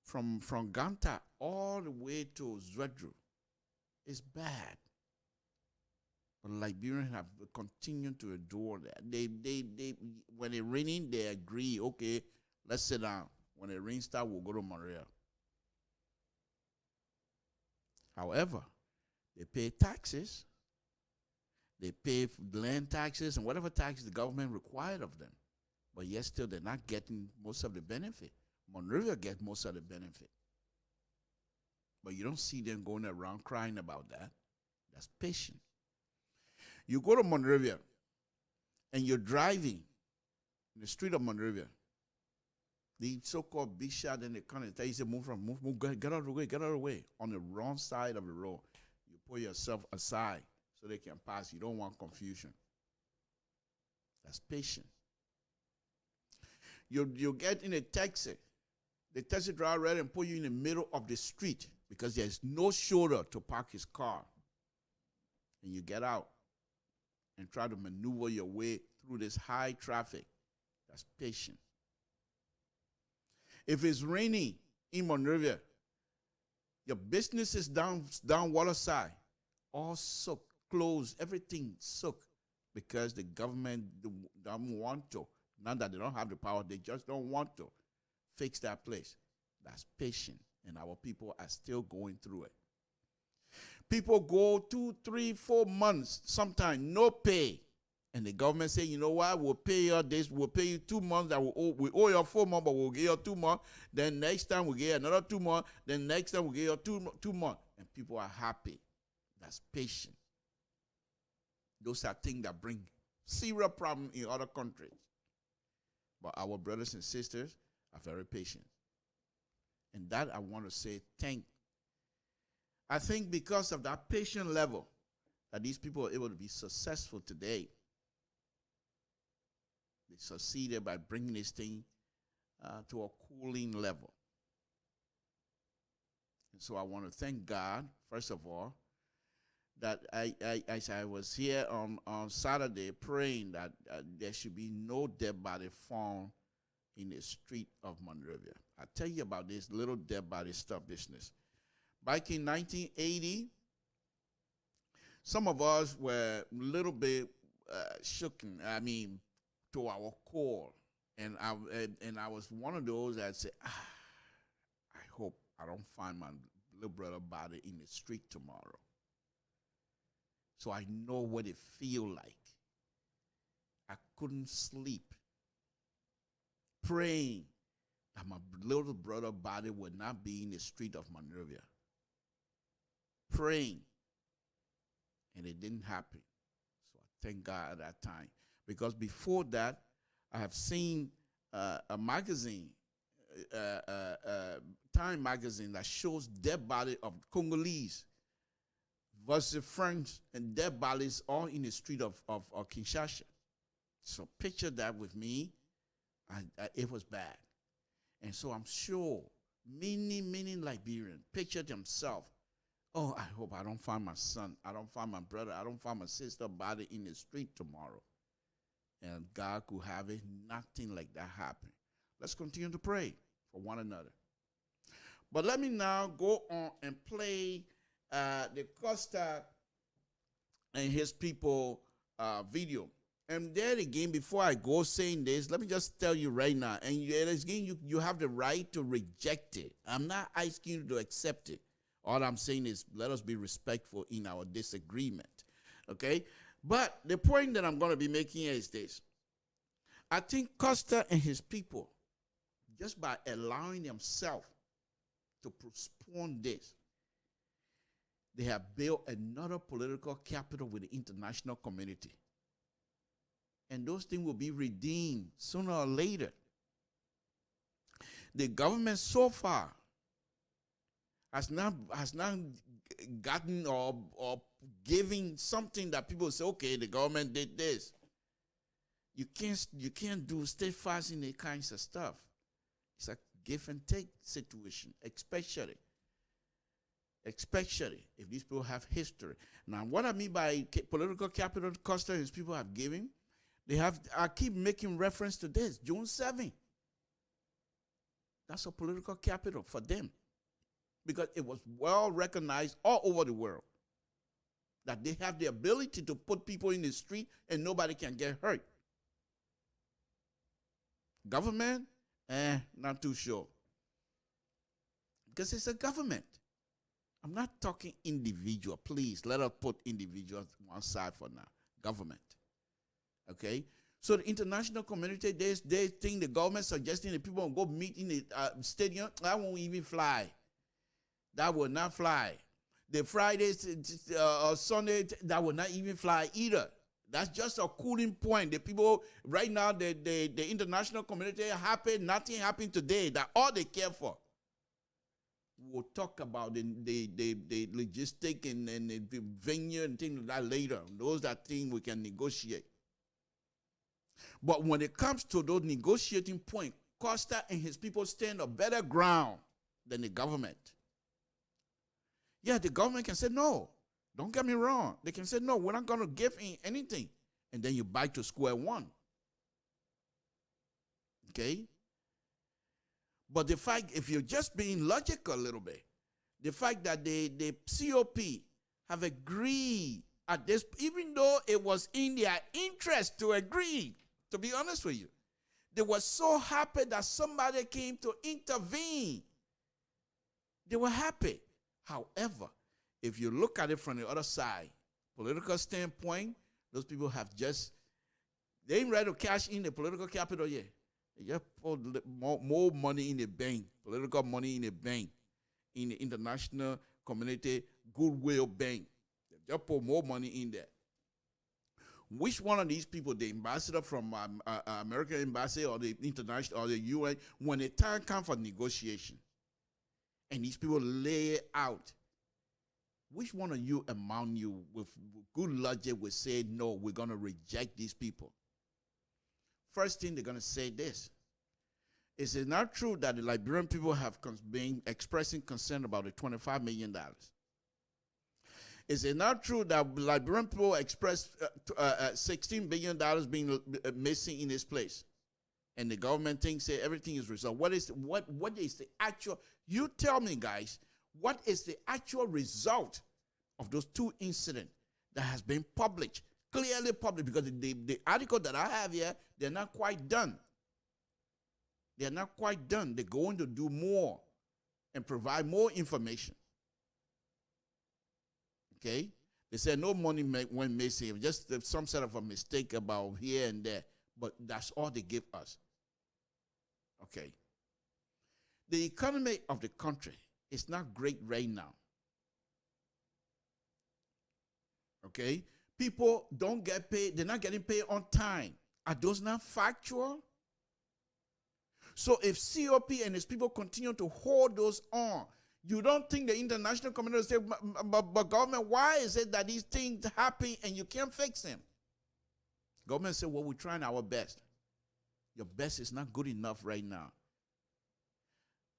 from Ganta all the way to Zwedru is bad. But Liberians have continued to endure that. They when it's raining, they agree, okay, let's sit down. When the rain starts, we'll go to Montreal. However, they pay taxes. They pay land taxes and whatever taxes the government required of them. But yet still they're not getting most of the benefit. Monrovia gets most of the benefit. But you don't see them going around crying about that. That's patient. You go to Monrovia and you're driving in the street of Monrovia. The so-called big shot, then they come and tell you, say, move, get out of the way, get out of the way. On the wrong side of the road, you put yourself aside so they can pass. You don't want confusion. That's patient. You get in a taxi. The taxi driver ready and put you in the middle of the street because there's no shoulder to park his car. And you get out and try to maneuver your way through this high traffic. That's patient. If it's raining in Monrovia, your business is down water side, all soak, closed, everything soak, because the government don't want to. Not that they don't have the power, they just don't want to fix that place. That's patient, and our people are still going through it. People go 2, 3, 4 months, sometimes no pay. And the government say, you know what, we'll pay you this, we'll pay you 2 months, that we owe you 4 months, but we'll give you 2 months. Then next time we'll give you another 2 months. Then next time we'll give you 2 months. And people are happy. That's patient. Those are things that bring serious problems in other countries. But our brothers and sisters are very patient. And that I want to say I think because of that patient level that these people are able to be successful today. They succeeded by bringing this thing to a cooling level. And so I want to thank God, first of all, that I was here on Saturday praying that there should be no dead body found in the street of Monrovia. I tell you about this little dead body stuff business. Back in 1980, some of us were a little bit shooken, to our core. And I was one of those that said, I hope I don't find my little brother body in the street tomorrow. So I know what it feels like. I couldn't sleep, praying that my little brother body would not be in the street of Monrovia. Praying. And it didn't happen. So I thank God at that time. Because before that, I have seen a magazine Time magazine that shows dead body of Congolese versus French and dead bodies all in the street of Kinshasa. So picture that with me. It was bad. And so I'm sure many Liberians picture themselves, oh, I hope I don't find my son, I don't find my brother, I don't find my sister body in the street tomorrow. And God could have it, nothing like that happen. Let's continue to pray for one another. But let me now go on and play the Costa and his people video. And then again, before I go saying this, let me just tell you right now, and again, you have the right to reject it. I'm not asking you to accept it. All I'm saying is let us be respectful in our disagreement, okay? But the point that I'm going to be making is this. I think Costa and his people, just by allowing themselves to postpone this, they have built another political capital with the international community. And those things will be redeemed sooner or later. The government so far has not gotten or giving something that people say, okay, the government did this. You can't do steadfast in the kinds of stuff. It's a give and take situation, especially if these people have history. Now, what I mean by political capital Costa and his people have given, I keep making reference to this, June 7th. That's a political capital for them. Because it was well recognized all over the world that they have the ability to put people in the street and nobody can get hurt. Government? Not too sure. Because it's a government. I'm not talking individual. Please, let us put individuals one side for now. Government. Okay? So the international community, they think the government suggesting that people go meet in the stadium. That won't even fly. That will not fly. The Fridays or Sunday, that will not even fly either. That's just a cooling point. The people right now, the international community happy. Nothing happened today. That's all they care for. We'll talk about the logistic and the venue and things like that later. Those are things we can negotiate. But when it comes to those negotiating points, Costa and his people stand on better ground than the government. Yeah, the government can say no. Don't get me wrong. They can say no, we're not going to give in anything. And then you back to square one. Okay? But the fact, if you're just being logical a little bit, the fact that the COP have agreed at this, even though it was in their interest to agree, to be honest with you, they were so happy that somebody came to intervene. They were happy. However, if you look at it from the other side, political standpoint, those people have just, they ain't ready to cash in the political capital yet. They just put more money in the bank, political money in the bank, in the international community goodwill bank. They just put more money in there. Which one of these people, the ambassador from American embassy or the international or the UN, when the time comes for negotiation, and these people lay it out, which one of you among you with good logic would say, no, we're going to reject these people? First thing they're going to say this. Is it not true that the Liberian people have been expressing concern about the $25 million? Is it not true that Liberian people expressed $16 billion being missing in this place? And the government thinks that everything is resolved. What is the actual, you tell me, guys, what is the actual result of those two incidents that has been published, clearly published? Because the article that I have here, they're not quite done. They're not quite done. They're going to do more and provide more information. Okay? They said no money went missing, just some sort of a mistake about here and there. But that's all they give us. Okay. The economy of the country is not great right now. Okay? People don't get paid. They're not getting paid on time. Are those not factual? So if COP and his people continue to hold those on, you don't think the international community will say, but government, why is it that these things happen and you can't fix them? Government say, well, we're trying our best. Your best is not good enough right now.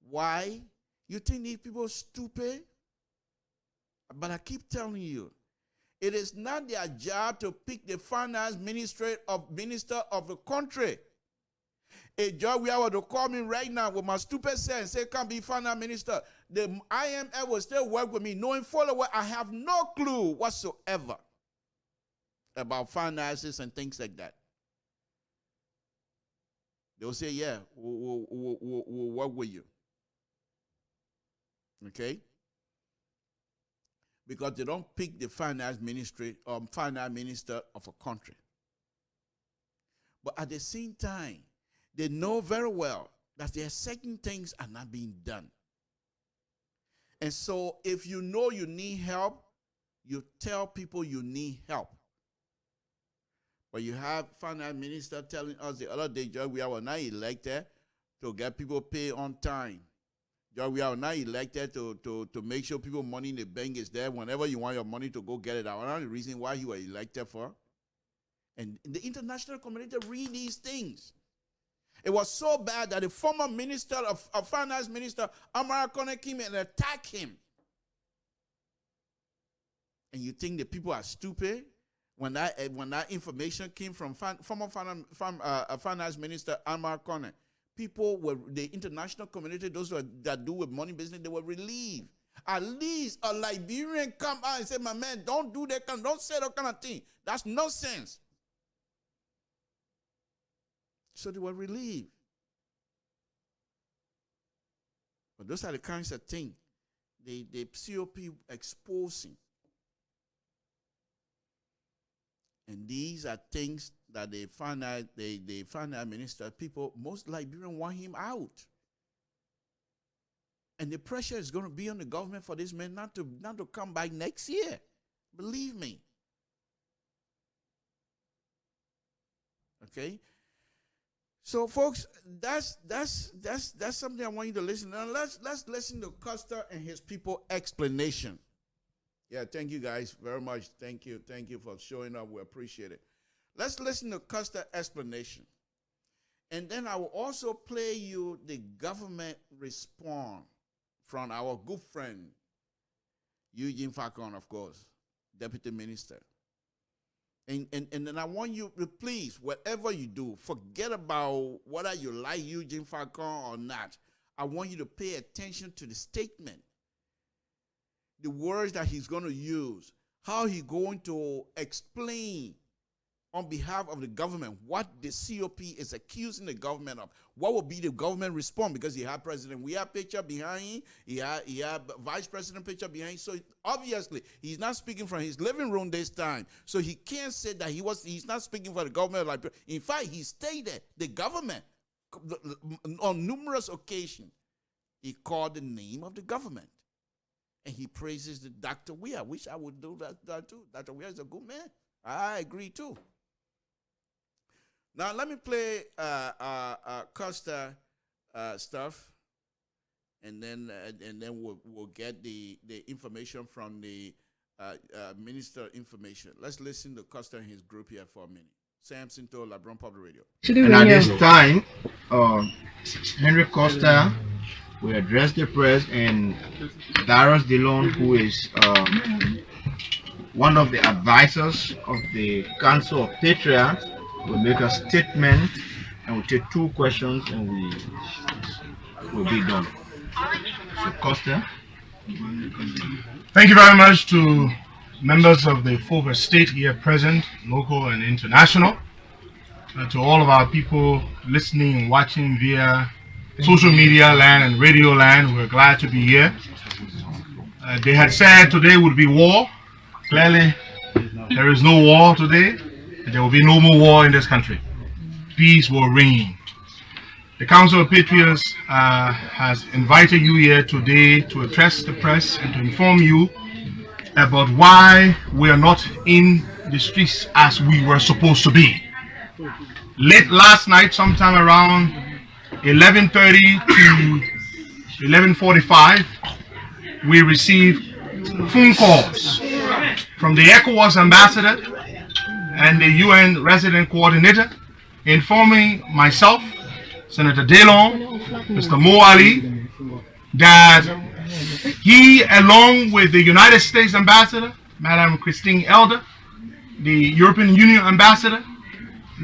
Why? You think these people are stupid? But I keep telling you, it is not their job to pick the finance minister of the country. A job we are to call me right now with my stupid sense, say, can't be finance minister. The IMF will still work with me, knowing fully well I have no clue whatsoever about finances and things like that. They'll say, yeah, we'll work with you. Okay? Because they don't pick the finance ministry or finance minister of a country. But at the same time, they know very well that there are certain things are not being done. And so if you know you need help, you tell people you need help. But you have finance minister telling us the other day, George, we are not elected to get people paid on time. George, we are not elected to make sure people money in the bank is there whenever you want your money to go get it out. That's the reason why you were elected for. And the international community read these things. It was so bad that the former minister of finance minister, Amara Kone, came and attacked him. And you think the people are stupid? When that information came from former finance minister Amara Kone, people were, the international community, those that do with money business, they were relieved. At least a Liberian come out and say, my man, don't do that don't say that kind of thing. That's nonsense. So they were relieved. But those are the kinds of things the COP exposing. And these are things that the finance minister, people, most Liberians want him out. And the pressure is going to be on the government for this man not to come back next year. Believe me. Okay? So, folks, that's something I want you to listen to. Now, let's listen to Custer and his people explanation. Yeah, thank you guys very much. Thank you for showing up. We appreciate it. Let's listen to Custer explanation, and then I will also play you the government response from our good friend Eugene Falcon, of course, Deputy Minister. And then I want you to please, whatever you do, forget about whether you like Eugene Falcon or not. I want you to pay attention to the statement, the words that he's going to use, how he's going to explain on behalf of the government what the COP is accusing the government of. What will be the government response? Because he had president, we have picture behind him, he had vice president picture behind him. So obviously he's not speaking from his living room this time. So he can't say that he's not speaking for the government of Liberia. In fact, he stated the government on numerous occasions. He called the name of the government. And he praises the Dr. Weir. I wish I would do that too. Dr. Weir is a good man. I agree too. Now let me play Costa stuff, and then we'll get the information from the minister information. Let's listen to Costa and his group here for a minute. Sam Sinto, LeBron Public Radio. And at this time, Henry Costa will address the press, and Darius Dillon, who is one of the advisors of the Council of Patriarchs, will make a statement, and we'll take 2 questions, and we will be done. So, Costa. Thank you very much to members of the Fulver State here present, local and international, to all of our people listening and watching via social media land and radio land. We're glad to be here. They had said today would be war. Clearly, there is no war today. There will be no more war in this country. Peace will reign. The Council of Patriots has invited you here today to address the press and to inform you about why we are not in the streets as we were supposed to be. Late last night, sometime around 11:30 to 11:45, we received phone calls from the ECOWAS ambassador and the UN resident coordinator informing myself, Senator Delon, Mr. Mo Ali, that he, along with the United States ambassador, Madam Christine Elder, the European Union ambassador,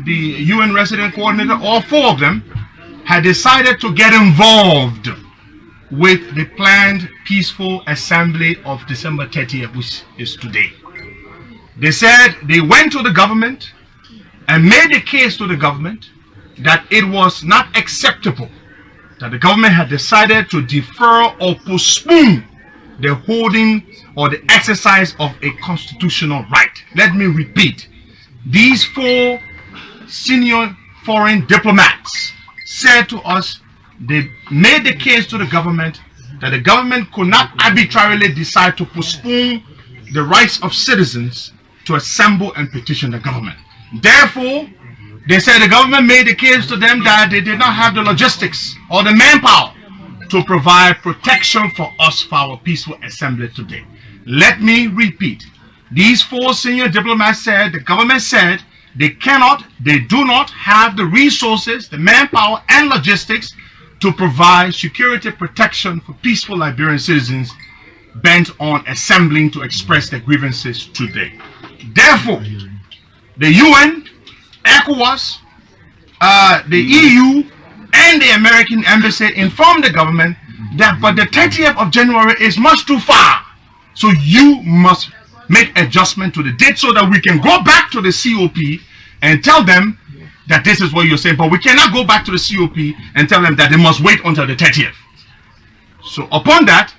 the UN resident coordinator, all four of them had decided to get involved with the planned peaceful assembly of December 30th, which is today. They said they went to the government and made a case to the government that it was not acceptable that the government had decided to defer or postpone the holding or the exercise of a constitutional right. Let me repeat. These four senior foreign diplomats said to us they made the case to the government that the government could not arbitrarily decide to postpone the rights of citizens to assemble and petition the government. Therefore, they said the government made the case to them that they did not have the logistics or the manpower to provide protection for us for our peaceful assembly today. Let me repeat. These four senior diplomats said, the government said, they do not have the resources, the manpower and logistics to provide security protection for peaceful Liberian citizens bent on assembling to express their grievances today. Therefore, the UN, ECOWAS, the EU, and the American embassy informed the government that but the 30th of January is much too far. So you must make adjustment to the date so that we can go back to the COP and tell them that this is what you're saying. But we cannot go back to the COP and tell them that they must wait until the 30th. So upon that,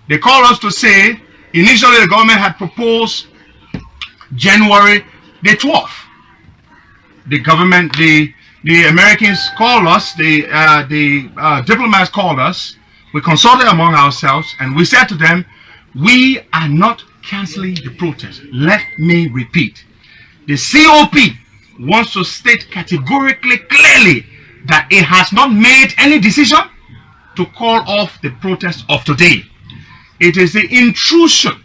they called us to say, initially the government had proposed January the 12th. The government, the Americans called us, the diplomats called us, we consulted among ourselves, and we said to them, we are not canceling the protest. Let me repeat. The COP wants to state categorically, clearly, that it has not made any decision to call off the protest of today. It is the intrusion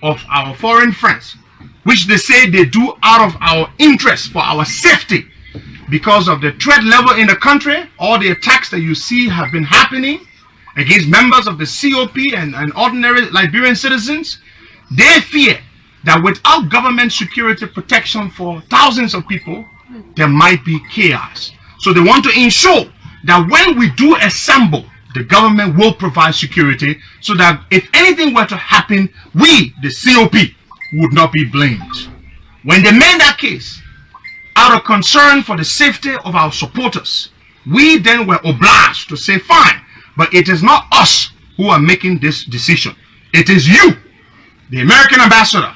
of our foreign friends, which they say they do out of our interest, for our safety, because of the threat level in the country. All the attacks that you see have been happening against members of the COP and ordinary Liberian citizens. They fear that without government security protection for thousands of people, there might be chaos. So they want to ensure that when we do assemble, the government will provide security so that if anything were to happen, we, the COP, would not be blamed. When they made that case, out of concern for the safety of our supporters, we then were obliged to say, fine, but it is not us who are making this decision. It is you, the American ambassador.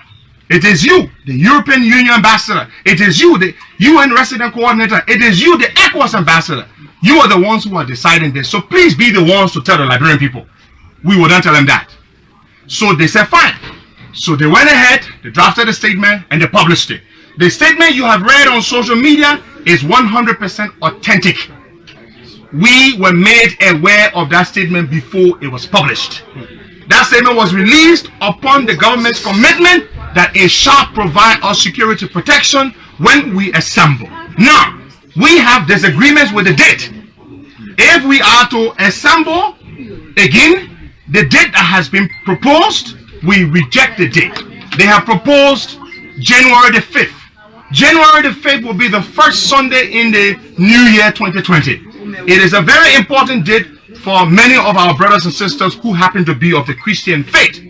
It is you, the European Union ambassador. It is you, the UN resident coordinator. It is you, the ECOWAS ambassador. You are the ones who are deciding this. So please be the ones to tell the Liberian people. We will not tell them that. So they said, fine. So they went ahead, they drafted a statement, and they published it. The statement you have read on social media is 100% authentic. We were made aware of that statement before it was published. That statement was released upon the government's commitment that it shall provide us security protection when we assemble. Now, we have disagreements with the date. If we are to assemble, again, the date that has been proposed, we reject the date. They have proposed January the 5th. January the 5th will be the first Sunday in the new year 2020. It is a very important date for many of our brothers and sisters who happen to be of the Christian faith.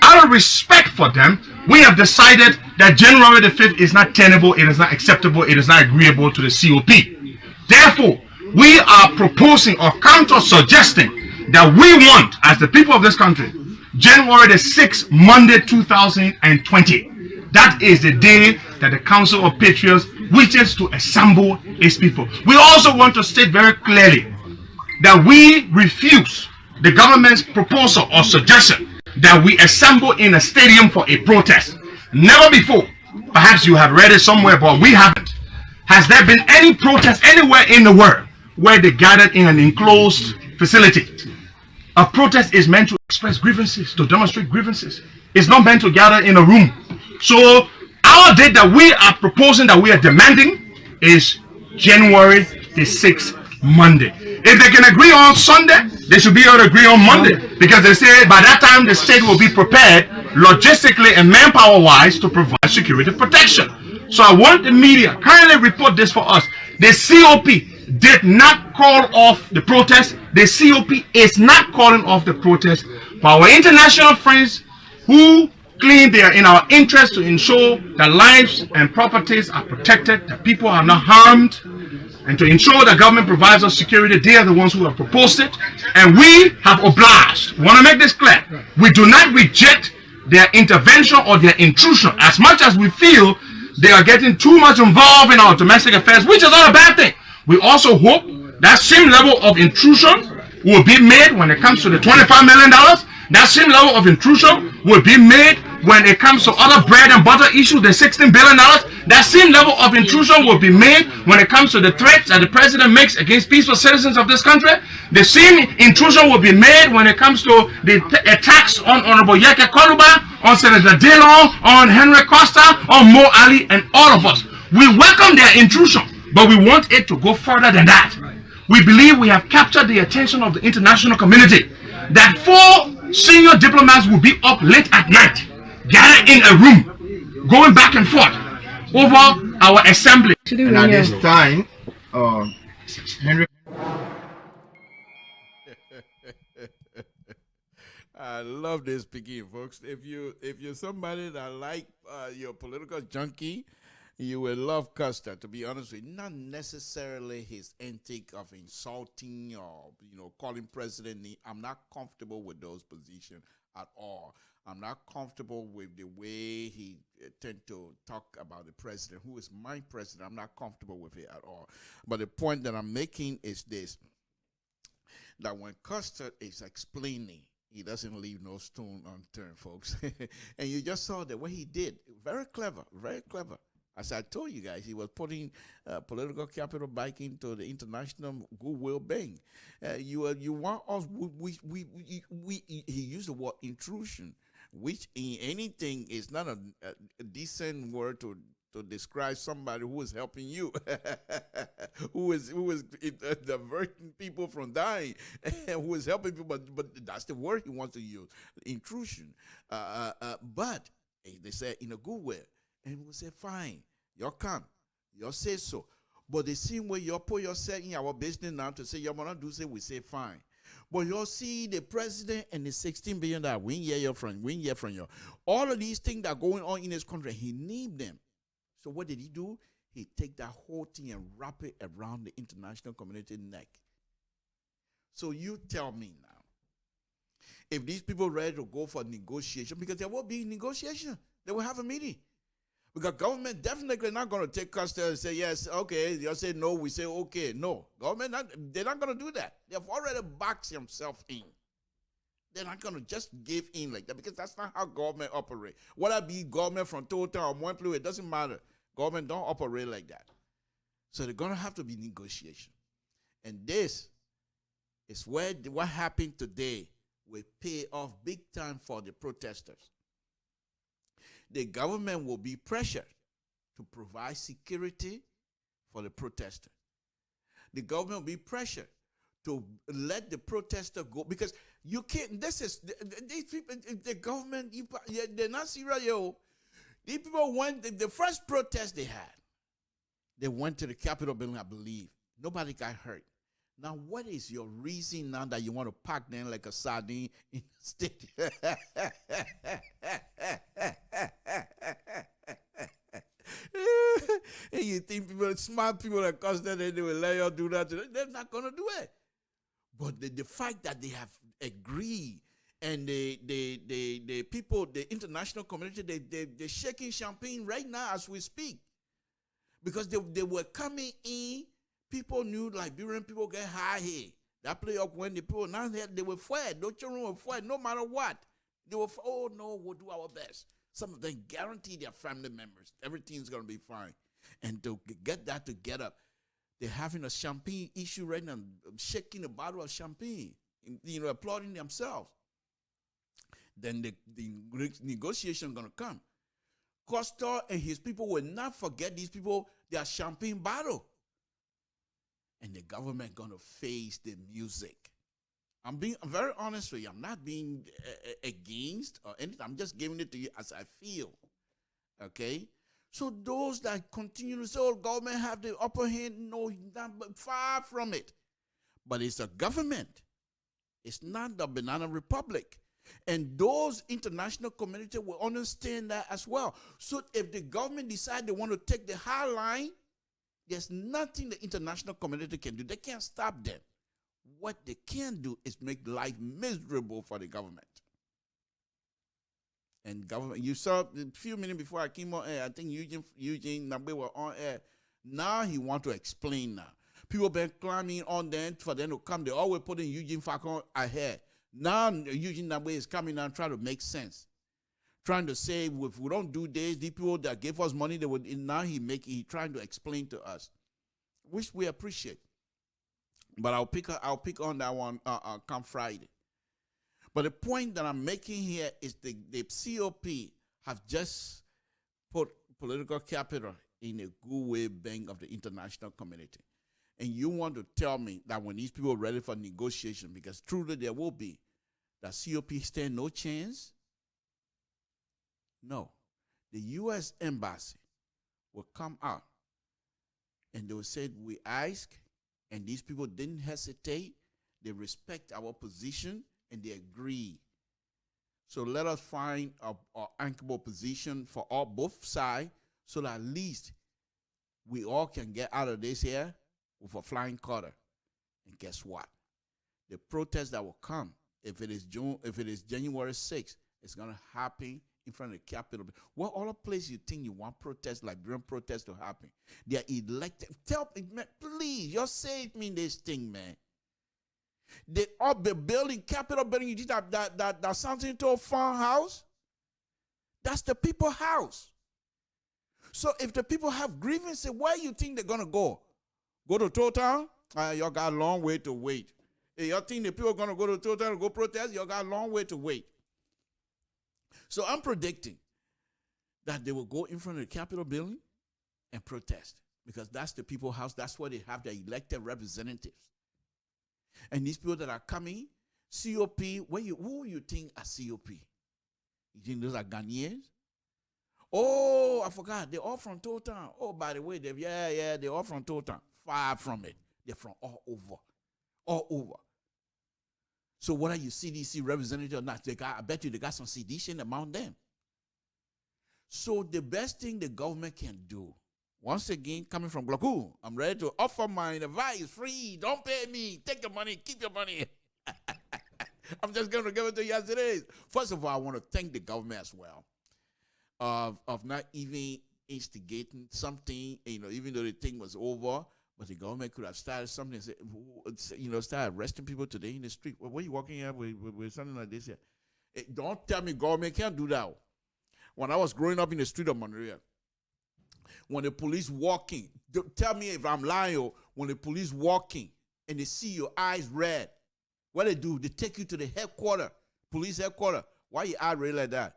Out of respect for them, we have decided that January the 5th is not tenable, it is not acceptable, it is not agreeable to the COP. Therefore, we are proposing or counter-suggesting that we want, as the people of this country, January the 6th, Monday 2020. That is the day that the Council of Patriots wishes to assemble its people. We also want to state very clearly that we refuse the government's proposal or suggestion that we assemble in a stadium for a protest. Never before, perhaps you have read it somewhere, but we haven't, has there been any protest anywhere in the world where they gathered in an enclosed facility. A protest is meant to express grievances, to demonstrate grievances. It's not meant to gather in a room. So our date that we are proposing, that we are demanding, is January the 6th, Monday. If they can agree on Sunday, they should be able to agree on Monday, because they say by that time the state will be prepared logistically and manpower-wise to provide security protection. So I want the media kindly report this for us. The COP did not call off the protest. The COP is not calling off the protest. For our international friends who claim they are in our interest to ensure that lives and properties are protected, that people are not harmed, and to ensure that government provides us security, they are the ones who have proposed it, and we have obliged. We want to make this clear. We do not reject their intervention or their intrusion, as much as we feel they are getting too much involved in our domestic affairs, which is not a bad thing. We also hope that same level of intrusion will be made when it comes to the $25 million. That same level of intrusion will be made when it comes to other bread and butter issues, the $16 billion. That same level of intrusion will be made when it comes to the threats that the president makes against peaceful citizens of this country. The same intrusion will be made when it comes to the attacks on Honorable Yeke Koluba, on Senator Dillon, on Henry Costa, on Mo Ali, and all of us. We welcome their intrusion, but we want it to go further than that. We believe we have captured the attention of the international community, that 4 senior diplomats will be up late at night, gathered in a room, going back and forth over our assembly. And at this time, Henry. I love this speaking, folks. If you're somebody that like your political junkie, you will love Custer. To be honest with you, not necessarily his antic of insulting or calling president. I'm not comfortable with those positions at all. I'm not comfortable with the way he tend to talk about the president, who is my president. I'm not comfortable with it at all. But the point that I'm making is this: that when Custer is explaining, he doesn't leave no stone unturned, folks. And you just saw that what he did. Very clever, very clever. As I told you guys, he was putting political capital back into the international goodwill bank. You want us? He used the word intrusion, which in anything is not a decent word to describe somebody who is helping you, who is diverting people from dying, who is helping people. But that's the word he wants to use, intrusion. But they said in a good way. And we say, fine, you come, you say so. But the same way you put yourself in our business now to say you want to do so, we say fine. But you see the president and the $16 billion we hear from you. All of these things that are going on in this country, he need them. So what did he do? He take that whole thing and wrap it around the international community neck. So you tell me now, if these people ready to go for negotiation, because there will be negotiation, they will have a meeting. Because government definitely not going to take custody and say, yes, okay, you say no, we say okay. No, government, they're not going to do that. They have already boxed themselves in. They're not going to just give in like that, because that's not how government operates. Whether it be government from Total or Montpellier, it doesn't matter. Government don't operate like that. So they're going to have to be negotiation. And this is where what happened today will pay off big time for the protesters. The government will be pressured to provide security for the protester. The government will be pressured to let the protester go, because you can't. These people, the government, they're not serious, yo. These people went. The first protest they had, they went to the Capitol building, I believe. Nobody got hurt. Now, what is your reason now that you want to pack them like a sardine in the state? And you think smart people that cost that, they will let you do that? They're not going to do it. But the fact that they have agreed, and the people, the international community, they're shaking champagne right now as we speak. Because they were coming in. People knew Liberian people get high here. That play up when the people now they were fired. Those children were fired no matter what. They were, oh no, we'll do our best. Some of them guarantee their family members everything's going to be fine. And to get that to get up, They're having a champagne issue right now, shaking a bottle of champagne, applauding themselves. Then the negotiation going to come. Costa and his people will not forget these people, their champagne bottle. And the government going to face the music. I'm very honest with you. I'm not being against or anything. I'm just giving it to you as I feel. Okay? So those that continue to say, oh, government have the upper hand, no, far from it. But it's a government. It's not the banana republic. And those international community will understand that as well. So if the government decide they want to take the high line, there's nothing the international community can do. They can't stop them. What they can do is make life miserable for the government. And government, you saw a few minutes before I came on air, I think Eugene Nabwe were on air. Now he want to explain now. People been climbing on them for them to come. They always put in Eugene Falcon ahead. Now Eugene Nabwe is coming and trying to make sense. Trying to say, if we don't do this, the people that gave us money, they would. Now he trying to explain to us, which we appreciate. But I'll pick on that one come Friday. But the point that I'm making here is the COP have just put political capital in a goodwill bank of the international community. And you want to tell me that when these people are ready for negotiation, because truly there will be, that COP stand no chance? No. The U.S. Embassy will come out and they will say, we ask, and these people didn't hesitate. They respect our position and they agree. So let us find an anchorable position for both sides so that at least we all can get out of this here with a flying color. And guess what? The protest that will come, if it is January 6th, it's going to happen in front of the Capitol. What other place you think you want protests, Liberian protests to happen? They are elected. Tell me, man, please, you say me this thing, man. They all be building, Capitol building, you did that something to a farmhouse? That's the people's house. So if the people have grievances, where you think they're going to go? Go to Total? You got a long way to wait. If you think the people are going to go to Total and go protest, you got a long way to wait. So I'm predicting that they will go in front of the Capitol building and protest because that's the people's house. That's where they have their elected representatives. And these people that are coming, COP, who you think are COP? You think those are Ghanaians? Oh, I forgot. They're all from Total. Oh, by the way, they're all from Total. Far from it. They're from all over. All over. So whether you CDC representative or not, I bet you they got some sedition among them. So the best thing the government can do, once again, coming from Gloku, I'm ready to offer my advice free. Don't pay me. Take the money. Keep your money. I'm just going to give it to you as it is. First of all, I want to thank the government as well of not even instigating something, even though the thing was over. But the government could have started something and said, start arresting people today in the street. What are you walking here with something like this here? Don't tell me government can't do that. When I was growing up in the street of Monrovia, when the police walking, tell me if I'm lying, when the police walking and they see your eyes red, what they do? They take you to the headquarters, police headquarters. Why you eye red like that?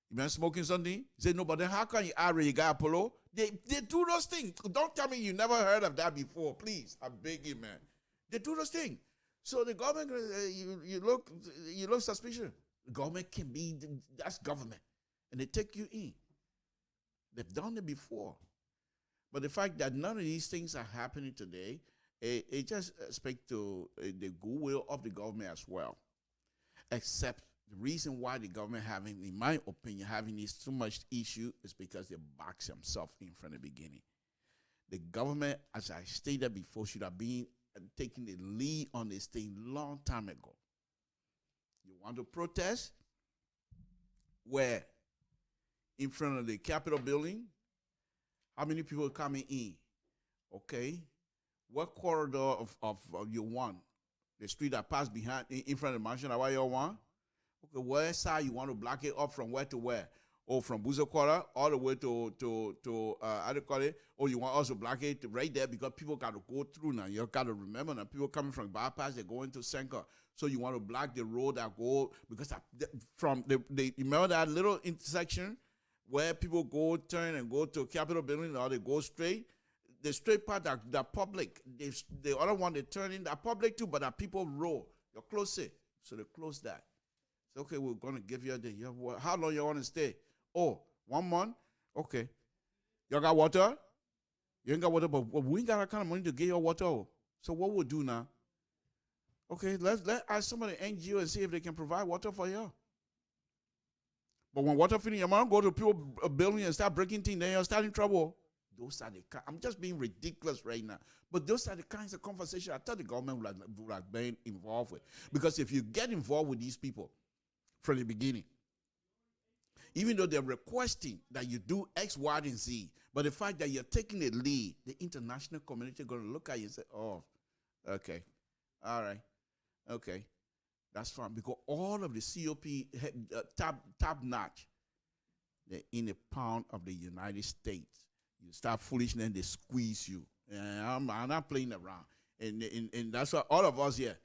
You been smoking something? You say, no, but then how can you eye red? You got Apollo? They do those things. Don't tell me you never heard of that before. Please, I beg you, man. They do those things. So the government, you look suspicious. The government can be, that's government. And they take you in. They've done it before. But the fact that none of these things are happening today, it just speaks to the goodwill of the government as well. Except the reason why the government having, in my opinion, having this too much issue is because they box themselves in from the beginning. The government, as I stated before, should have been taking the lead on this thing long time ago. You want to protest? Where? In front of the Capitol building? How many people are coming in? Okay. What corridor of you want? The street that passed behind, in front of the mansion, where you want? Okay, where side you want to block it up from where to where? or from Buzokwara all the way to how do you call it? Or you want also blockade right there because people got to go through now. You got to remember now, people coming from bypass, they're going to Senka. So you want to block the road that go, because from the remember that little intersection where people go, turn and go to Capitol Building, or they go straight? The straight part, that public. The other one, they turn in, that public too, but that people roll. You're close it. So they close that. So, okay, we're going to give you a day. How long you want to stay? Oh, 1 month? Okay. You got water? You ain't got water, but we ain't got that kind of money to get your water. So what we'll do now? Okay, let's ask somebody NGO and see if they can provide water for you. But when water finish, your mom go to people building and start breaking things, then you're starting trouble. Those are the I'm just being ridiculous right now. But those are the kinds of conversations I thought the government would have been involved with. Because if you get involved with these people from the beginning, even though they're requesting that you do X, Y, and Z, but the fact that you're taking the lead, the international community is going to look at you and say, oh, okay, all right, okay, that's fine. Because all of the COP top notch, they're in the pound of the United States. You start foolishness, and they squeeze you. And I'm not playing around. And that's why all of us here,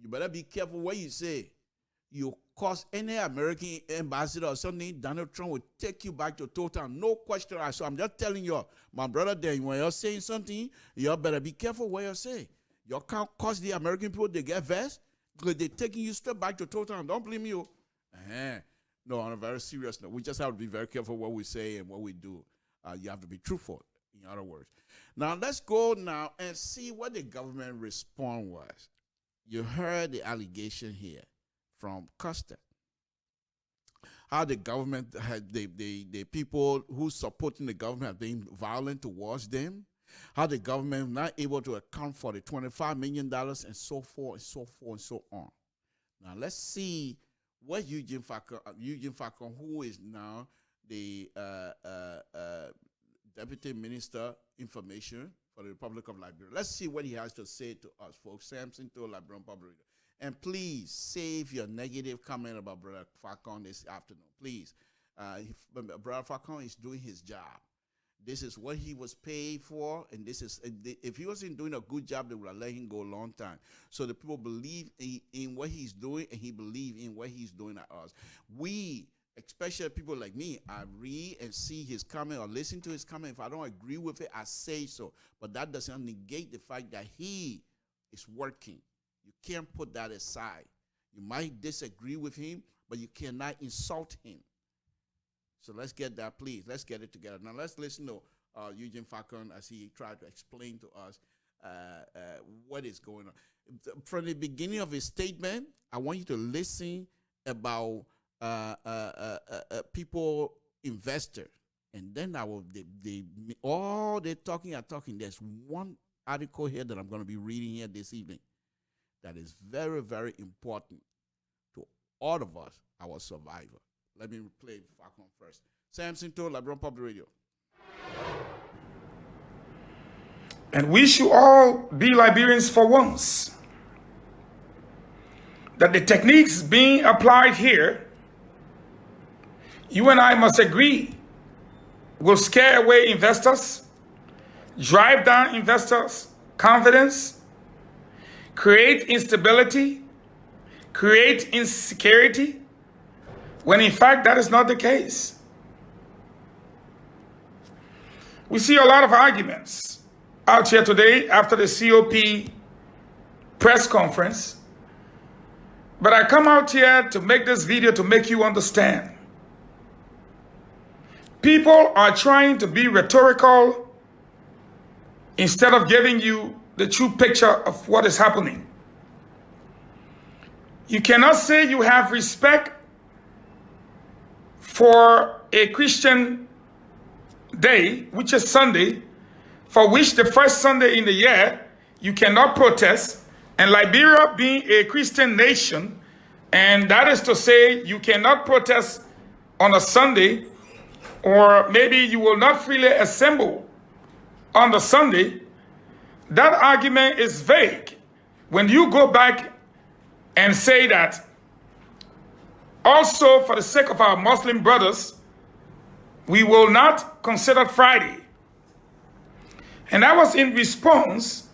you better be careful what you say. You cause any American ambassador or something, Donald Trump will take you back to total, no question. So I'm just telling you, my brother, then when you're saying something, you better be careful what you say. You can't cause the American people to get vexed because they're taking you straight back to total. Don't blame you. No, on a very serious note, we just have to be very careful what we say and what we do. You have to be truthful, in other words. Now, let's go now and see what the government response was. You heard the allegation here from Costa. How the government had the people who supporting the government have been violent towards them. How the government not able to account for the $25 million and so forth and so forth and so on. Now, let's see what Eugene Falcon, who is now the Deputy Minister Information for the Republic of Liberia. Let's see what he has to say to us, folks. Samson to Liberian Public Radio. And please save your negative comment about Brother Falcon this afternoon. Please. Brother Falcon is doing his job. This is what he was paid for, and this is, if he wasn't doing a good job, they would have let him go a long time. So the people believe in what he's doing, and he believes in what he's doing at us. We, especially people like me, I read and see his comment or listen to his comment. If I don't agree with it, I say so. But that doesn't negate the fact that he is working. You can't put that aside. You might disagree with him, but you cannot insult him. So let's get that, please. Let's get it together. Now let's listen to Eugene Falcon as he tried to explain to us what is going on. From the beginning of his statement, I want you to listen about people, investor, and then I will. All they're talking are talking. There's one article here that I'm going to be reading here this evening that is very, very important to all of us, our survivor. Let me play Falcon first. Samson to Liberian Public Radio. And we should all be Liberians for once. That the techniques being applied here, you and I must agree, will scare away investors, drive down investors' confidence, create instability, create insecurity, when in fact that is not the case. We see a lot of arguments out here today after the COP press conference, but I come out here to make this video to make you understand. People are trying to be rhetorical instead of giving you the true picture of what is happening. You cannot say you have respect for a Christian day, which is Sunday, for which the first Sunday in the year, you cannot protest, and Liberia being a Christian nation, and that is to say you cannot protest on a Sunday, or maybe you will not freely assemble on the Sunday. That argument is vague. When you go back and say that also for the sake of our Muslim brothers, we will not consider Friday. And that was in response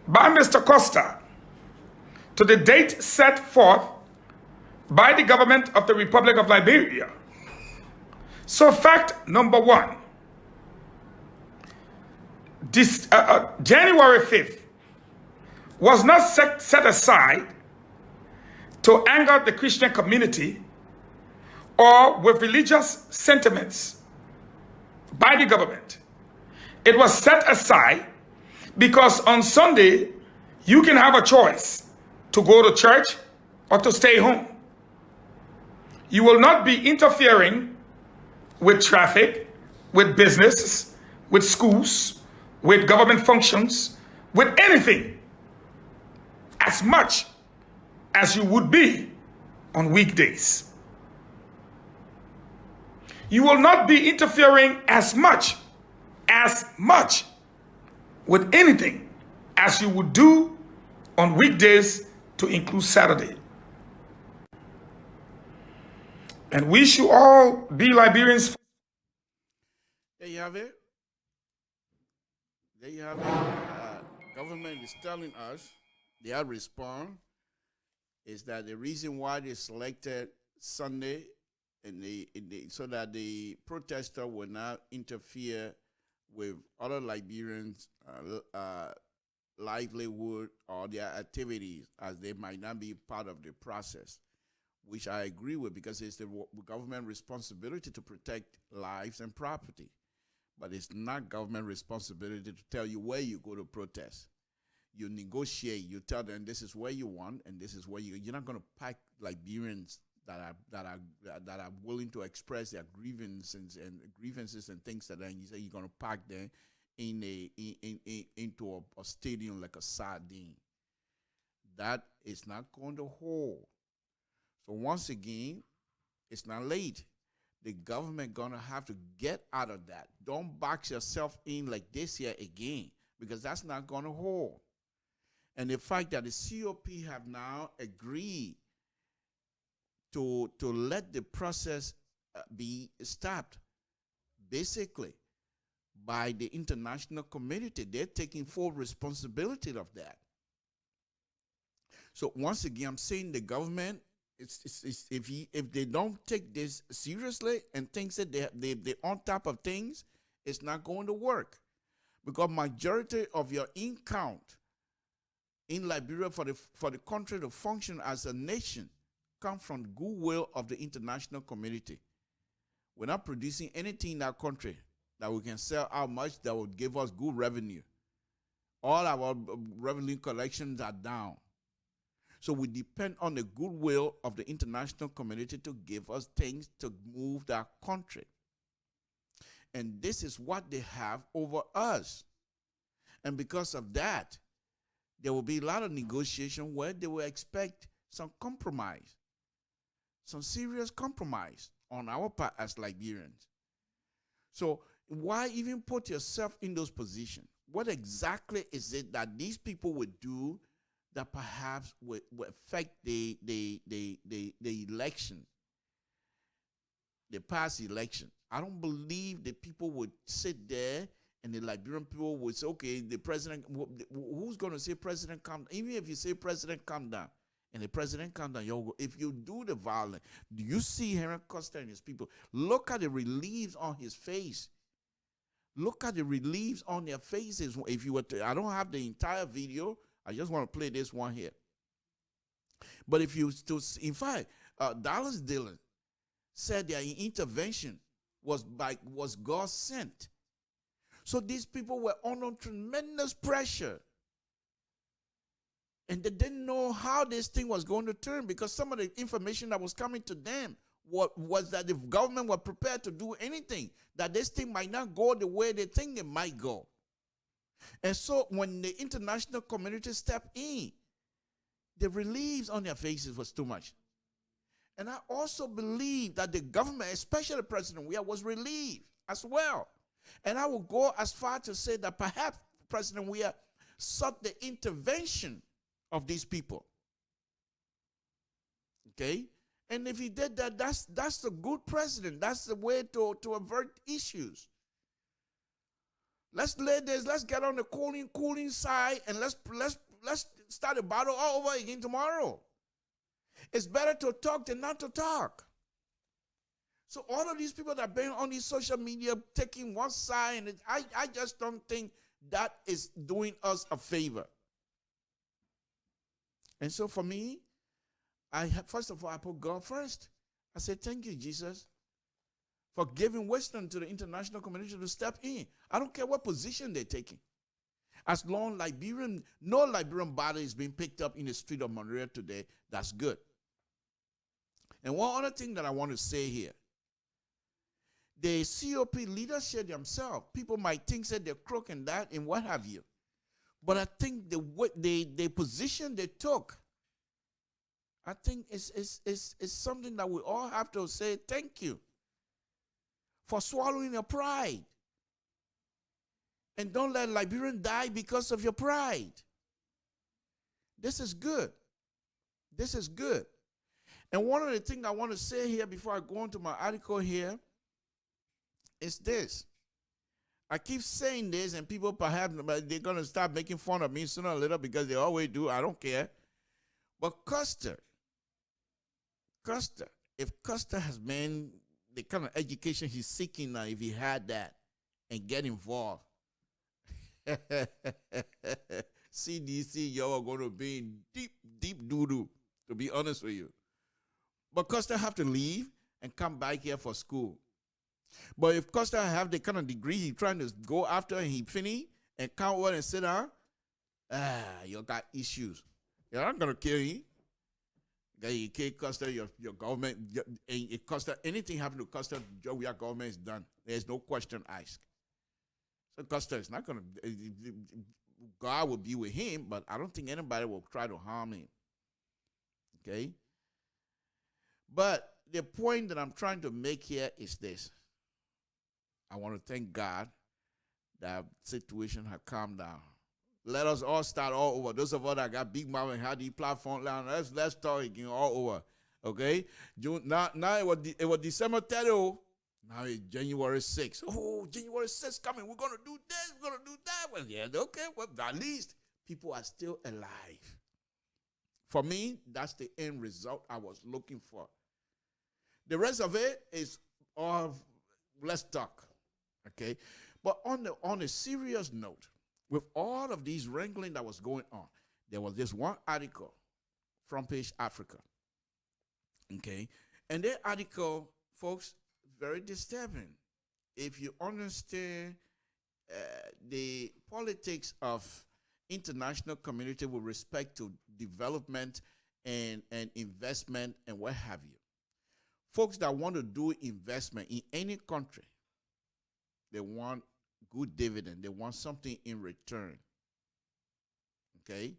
by Mr. Costa to the date set forth by the government of the Republic of Liberia. So fact number one, this January 5th was not set aside to anger the Christian community or with religious sentiments by the government. It was set aside because on Sunday, you can have a choice to go to church or to stay home. You will not be interfering with traffic, with businesses, with schools, with government functions, with anything as much as you would be on weekdays. You will not be interfering as much with anything as you would do on weekdays, to include Saturday. And we should all be Liberians. There you have it. There you have it. Government is telling us their response is that the reason why they selected Sunday so that the protester will not interfere with other Liberians' livelihood or their activities, as they might not be part of the process, which I agree with, because it's the government responsibility to protect lives and property. But it's not government responsibility to tell you where you go to protest. You negotiate, you tell them this is where you want and this is where you're not going to pack Liberians that are willing to express their grievances and things like that, and you say you're going to pack them into a stadium like a sardine. That is not going to hold. So once again, it's not late. The government gonna have to get out of that. Don't box yourself in like this here again, because that's not gonna hold. And the fact that the COP have now agreed to let the process be stopped, basically, by the international community. They're taking full responsibility of that. So once again, I'm saying the government, if they don't take this seriously and think that they're on top of things, it's not going to work. Because majority of your income in Liberia for the country to function as a nation come from the goodwill of the international community. We're not producing anything in that country that we can sell how much that would give us good revenue. All our revenue collections are down. So we depend on the goodwill of the international community to give us things to move that country. And this is what they have over us. And because of that, there will be a lot of negotiation where they will expect some compromise, some serious compromise on our part as Liberians. So why even put yourself in those positions? What exactly is it that these people would do that perhaps will affect the election, the past election? I don't believe the people would sit there and the Liberian people would say, okay, the president, who's going to say president calm down? Even if you say president calm down, and the president calm down, if you do the violence, do you see Henry Costa and his people? Look at the reliefs on his face. Look at the reliefs on their faces. If you were to, I don't have the entire video. I just want to play this one here. But if you still, in fact, Dallas Dillon said their intervention was God sent. So these people were under tremendous pressure. And they didn't know how this thing was going to turn, because some of the information that was coming to them was that the government was prepared to do anything, that this thing might not go the way they think it might go. And so when the international community stepped in, the reliefs on their faces was too much. And I also believe that the government, especially President Weah, was relieved as well. And I will go as far to say that perhaps President Weah sought the intervention of these people. Okay? And if he did that, that's a good president. That's the way to avert issues. Let's get on the cooling side, and let's start a battle all over again tomorrow. It's better to talk than not to talk. So all of these people that have been on these social media taking one side, and I just don't think that is doing us a favor. And so for me, first of all, I put God first. I said, thank you, Jesus, for giving wisdom to the international community to step in. I don't care what position they're taking. As long as no Liberian body is being picked up in the street of Monrovia today, that's good. And one other thing that I want to say here, the COP leadership themselves, people might think that they're crook and that and what have you. But I think the position they took, I think is something that we all have to say thank you for swallowing your pride. And don't let Liberian die because of your pride. This is good. This is good. And one of the things I want to say here before I go into my article here is this. I keep saying this, and people perhaps they're going to start making fun of me sooner or later because they always do. I don't care. But Custer, if Custer has been the kind of education he's seeking now, if he had that and get involved, CDC, y'all are going to be in deep doo-doo, to be honest with you. But Costa have to leave and come back here for school. But if Costa have the kind of degree he's trying to go after and he finish and come over and sit down, you got issues. You're not going to kill him. You can't Costa, your government, it Costa, anything happen to Costa, your government is done. There's no question asked. So Costa is not going to, God will be with him, but I don't think anybody will try to harm him. Okay? But the point that I'm trying to make here is this. I want to thank God that situation has calmed down. Let us all start all over. Those of us that got big mouth and had the platform down, let's start again all over. Okay? Now it was December 30. Now it's January 6th. Oh, January 6th coming. We're going to do this. We're going to do that. Well, yeah, okay. Well, at least people are still alive. For me, that's the end result I was looking for. The rest of it is all let's talk. Okay? But on a serious note, with all of these wrangling that was going on, there was this one article, Front Page Africa. Okay? And that article, folks, very disturbing. If you understand the politics of international community with respect to development and investment and what have you, folks that want to do investment in any country, they want good dividend. They want something in return. Okay?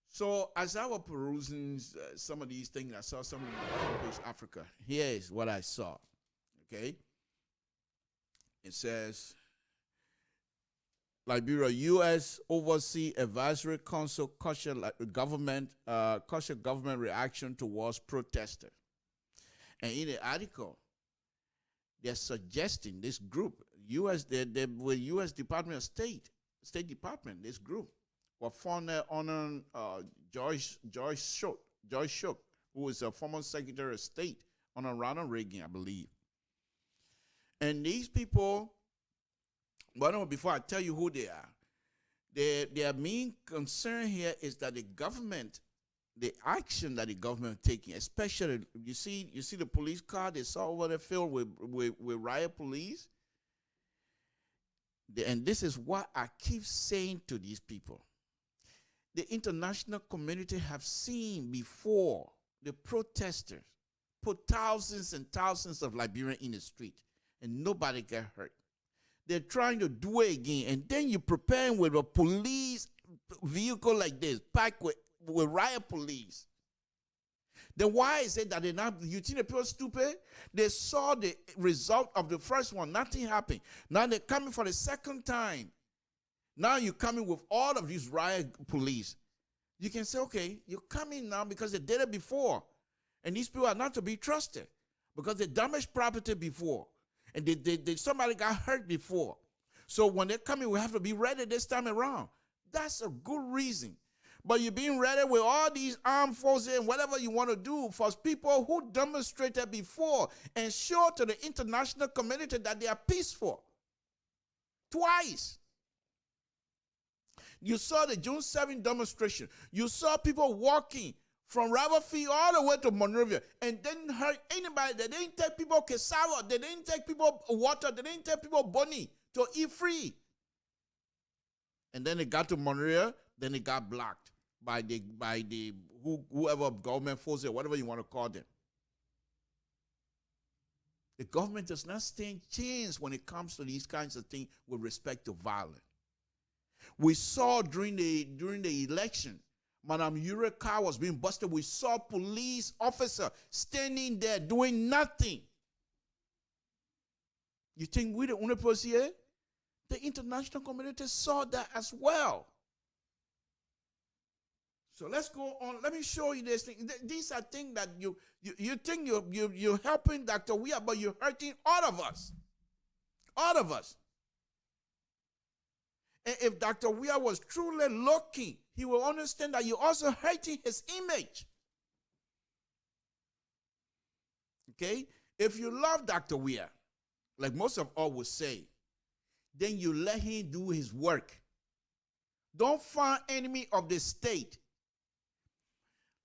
So as I was perusing some of these things, I saw something in Front Page Africa. Here is what I saw. Okay? It says, Liberia, U.S. Overseas Advisory Council caution government reaction towards protesters. And in the article, they're suggesting this group, U.S. Department of State Department, this group, was founded on Joyce Shook, who is a former Secretary of State under Ronald Reagan, I believe. And these people, well, before I tell you who they are, their main concern here is that the government, the action that the government is taking, especially, you see the police car they saw over the field with riot police? And this is what I keep saying to these people. The international community have seen before the protesters put thousands and thousands of Liberians in the street, and nobody got hurt. They're trying to do it again, and then you prepare with a police vehicle like this, packed with riot police. Then why is it that they're not, you think the people stupid? They saw the result of the first one, nothing happened. Now they're coming for the second time. Now you're coming with all of these riot police. You can say, okay, you're coming now because they did it before. And these people are not to be trusted because they damaged property before. And somebody got hurt before. So when they come in, we have to be ready this time around. That's a good reason. But you're being ready with all these armed forces and whatever you want to do for people who demonstrated before and show to the international community that they are peaceful. Twice. You saw the June 7th demonstration. You saw people walking from Rubber Field all the way to Monrovia and didn't hurt anybody. They didn't take people cassava. They didn't take people water. They didn't take people bunny to eat free. And then it got to Monrovia, then it got blocked by whoever government forces or whatever you want to call them. The government does not stand chance when it comes to these kinds of things with respect to violence. We saw during the election, Madam Eureka was being busted. We saw police officer standing there doing nothing. You think we the only person here? The international community saw that as well. So let's go on. Let me show you this thing. These are things that you think you're helping Dr. Weah, but you're hurting all of us. All of us. And if Dr. Weah was truly looking, he will understand that you're also hurting his image. Okay? If you love Dr. Weah, like most of all would say, then you let him do his work. Don't find enemy of the state.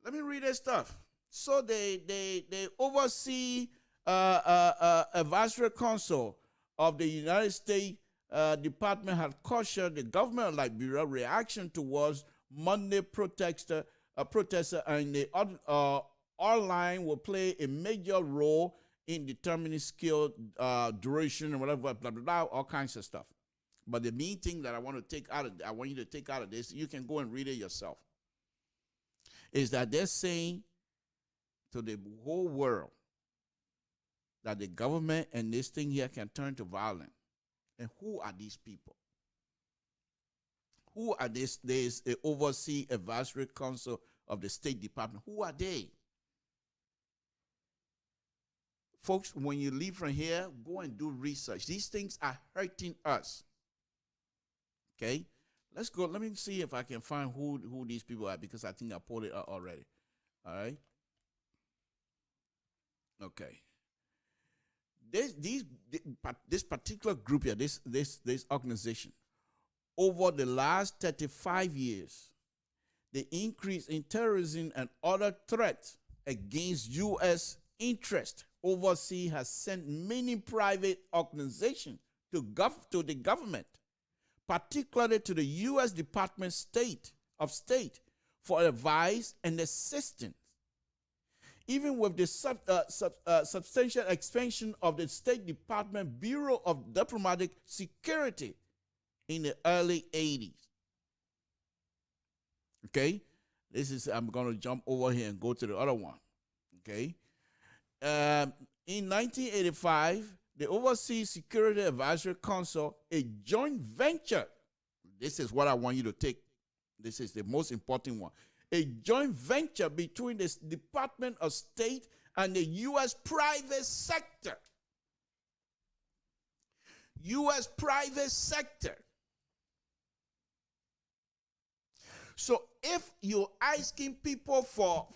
Let me read this stuff. So they oversee advisory council of the United States Department had cautioned the government of Liberia reaction towards Monday protester and the online will play a major role in determining skill, duration, and whatever, blah, blah, blah, all kinds of stuff. But the main thing that I want you to take out of this, you can go and read it yourself, is that they're saying to the whole world that the government and this thing here can turn to violence. And who are these people? Who are these? There's the Overseas Advisory Council of the State Department. Who are they? Folks, when you leave from here, go and do research. These things are hurting us. Okay? Let's go. Let me see if I can find who these people are, because I think I pulled it out already. All right? Okay. This particular group here, this organization, over the last 35 years, the increase in terrorism and other threats against U.S. interest overseas has sent many private organizations to the government, particularly to the U.S. Department of State, for advice and assistance. Even with the substantial expansion of the State Department Bureau of Diplomatic Security in the early 80s. Okay? I'm going to jump over here and go to the other one. Okay? In 1985, the Overseas Security Advisory Council, a joint venture, this is what I want you to take. This is the most important one. A joint venture between the Department of State and the U.S. private sector. U.S. private sector. So if you're asking people for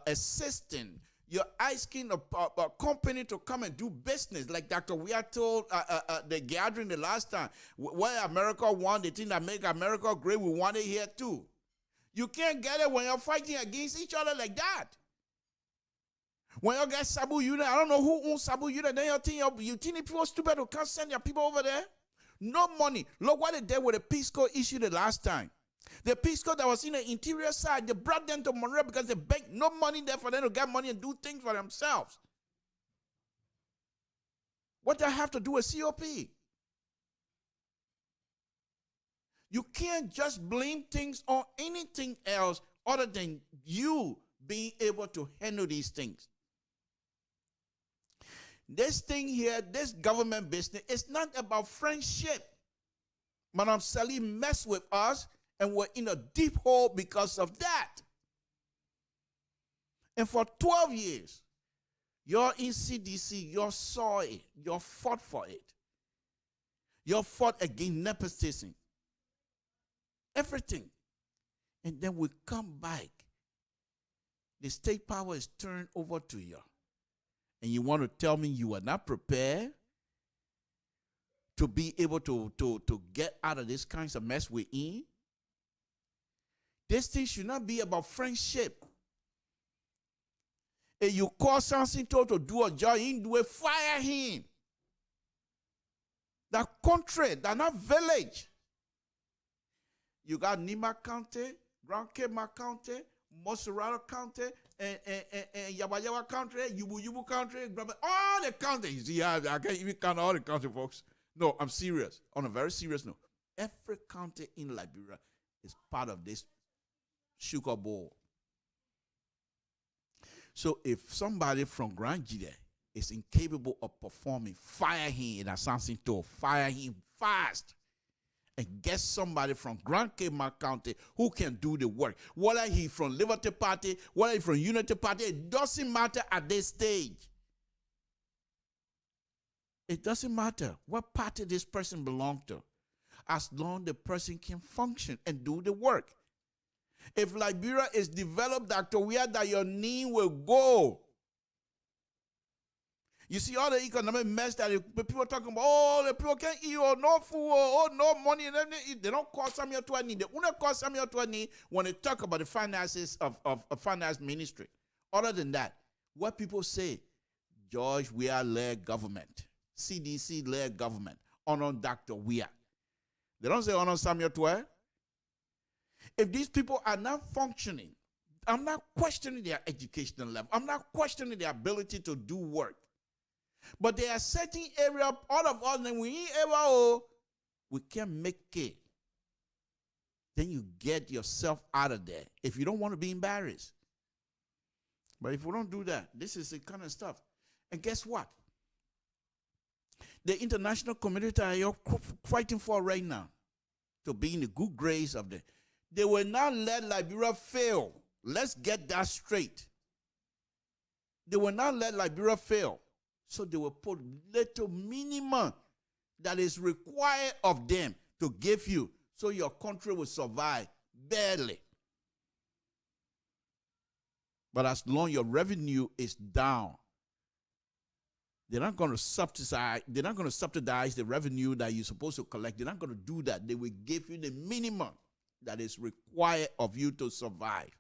assistance, you're asking a company to come and do business, like Dr. Weah told the gathering the last time, where America won, they think that make America great, we want it here too. You can't get it when you're fighting against each other like that. When you get Sabu Unit, I don't know who owns Sabu Unit, then you think people are stupid who can't send their people over there? No money. Look what they did with the Peace Corps issue the last time. The Peace Corps that was in the interior side, they brought them to Monroe because they begged no money there for them to get money and do things for themselves. What does that have to do with COP? You can't just blame things on anything else other than you being able to handle these things. This thing here, this government business, it's not about friendship. Madam Sally messed with us and we're in a deep hole because of that. And for 12 years, you're in CDC, you saw it, you fought for it. You fought against nepotism. Everything. And then we come back. The state power is turned over to you. And you want to tell me you are not prepared to be able to get out of this kinds of mess we're in? This thing should not be about friendship. If you call something to do a job, you do it, fire him. That country, that not village. You got Nima County, Grand Kema County, Mosurado County, and Yawa County, Yubu County, all the counties. Yeah, I can't even count all the county, folks. No, I'm serious. On a very serious note, every county in Liberia is part of this sugar bowl. So if somebody from Grand Gide is incapable of performing, fire him in Assassin Tour, fire him fast, and get somebody from Grand Kema County who can do the work. Whether he's from Liberty Party, whether he's from Unity Party, it doesn't matter at this stage. It doesn't matter what party this person belongs to, as long as the person can function and do the work. If Liberia is developed, Dr. Wea, that your knee will go. You see all the economic mess that the people are talking about, oh, the people can't eat, or no food, or no money, and they don't call Samuel Twani. They only call Samuel Twani when they talk about the finances of finance ministry. Other than that, what people say, George Weah-led government, CDC-led government, honor Dr. Wea. They don't say honor Samuel Twani. If these people are not functioning, I'm not questioning their educational level. I'm not questioning their ability to do work. But there are certain areas, all of us, when we we can make it. Then you get yourself out of there if you don't want to be embarrassed. But if we don't do that, this is the kind of stuff. And guess what? The international community are fighting for right now to be in the good grace of the. They will not let Liberia fail. Let's get that straight. They will not let Liberia fail. So they will put little minimum that is required of them to give you so your country will survive barely. But as long as your revenue is down, they're not going to subsidize the revenue that you're supposed to collect. They're not going to do that. They will give you the minimum that is required of you to survive.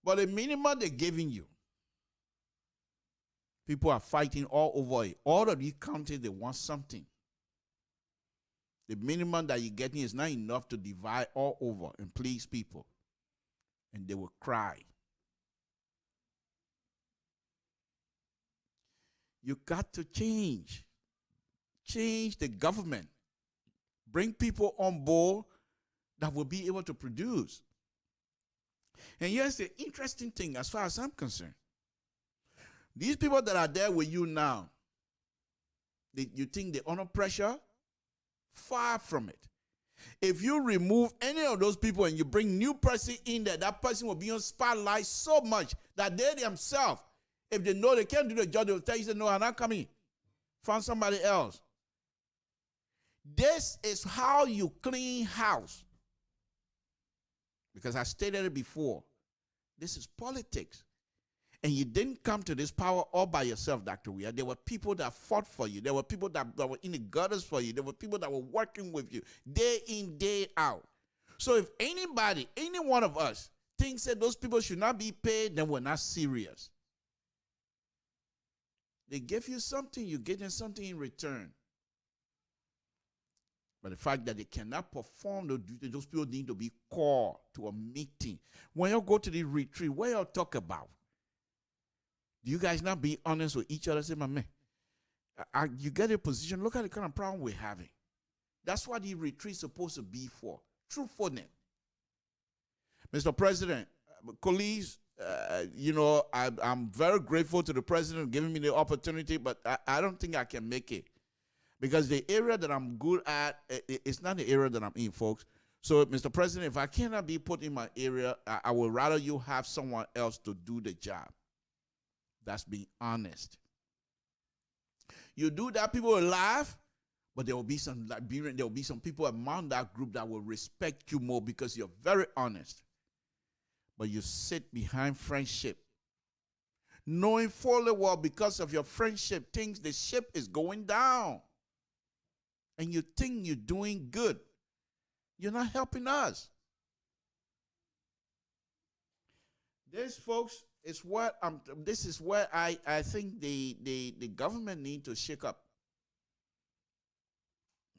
But the minimum they're giving you, people are fighting all over it. All of these counties, they want something. The minimum that you're getting is not enough to divide all over and please people. And they will cry. You got to change. Change the government. Bring people on board that will be able to produce. And here's the interesting thing as far as I'm concerned. These people that are there with you now, you think they're under pressure? Far from it. If you remove any of those people and you bring new person in there, that person will be on spotlight so much that they themselves, if they know they can't do the job, they will tell you, no, I'm not coming. Find somebody else. This is how you clean house. Because I stated it before. This is politics. And you didn't come to this power all by yourself, Dr. Wea. There were people that fought for you. There were people that were in the gutters for you. There were people that were working with you day in, day out. So if anybody, any one of us, thinks that those people should not be paid, then we're not serious. They give you something, you're getting something in return. But the fact that they cannot perform the duty, those people need to be called to a meeting. When you go to the retreat, what y'all talk about? Do you guys not be honest with each other? Say, my man, you get a position, look at the kind of problem we're having. That's what the retreat is supposed to be for. Truthfulness. Mr. President, colleagues, I'm very grateful to the president for giving me the opportunity, but I don't think I can make it. Because the area that I'm good at, it's not the area that I'm in, folks. So, Mr. President, if I cannot be put in my area, I would rather you have someone else to do the job. That's being honest. You do that, people will laugh, but there will be some Liberian, there will be some people among that group that will respect you more because you're very honest. But you sit behind friendship, knowing fully well because of your friendship, things, the ship is going down. And you think you're doing good. You're not helping us. This, folks, is what this is where I think the government need to shake up.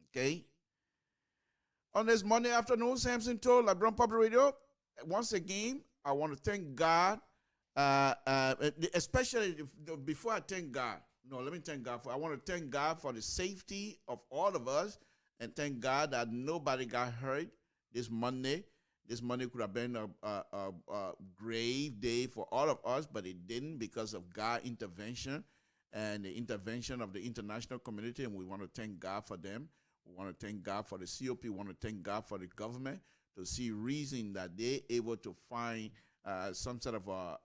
Okay? On this Monday afternoon, Samson told LIBERIA Public Radio, once again, I want to thank God, especially before I thank God. No, let me thank God I want to thank God for the safety of all of us, and thank God that nobody got hurt this Monday. This Monday could have been a grave day for all of us, but it didn't because of God's intervention and the intervention of the international community, and we want to thank God for them. We want to thank God for the COP. We want to thank God for the government to see reason that they're able to find some sort of a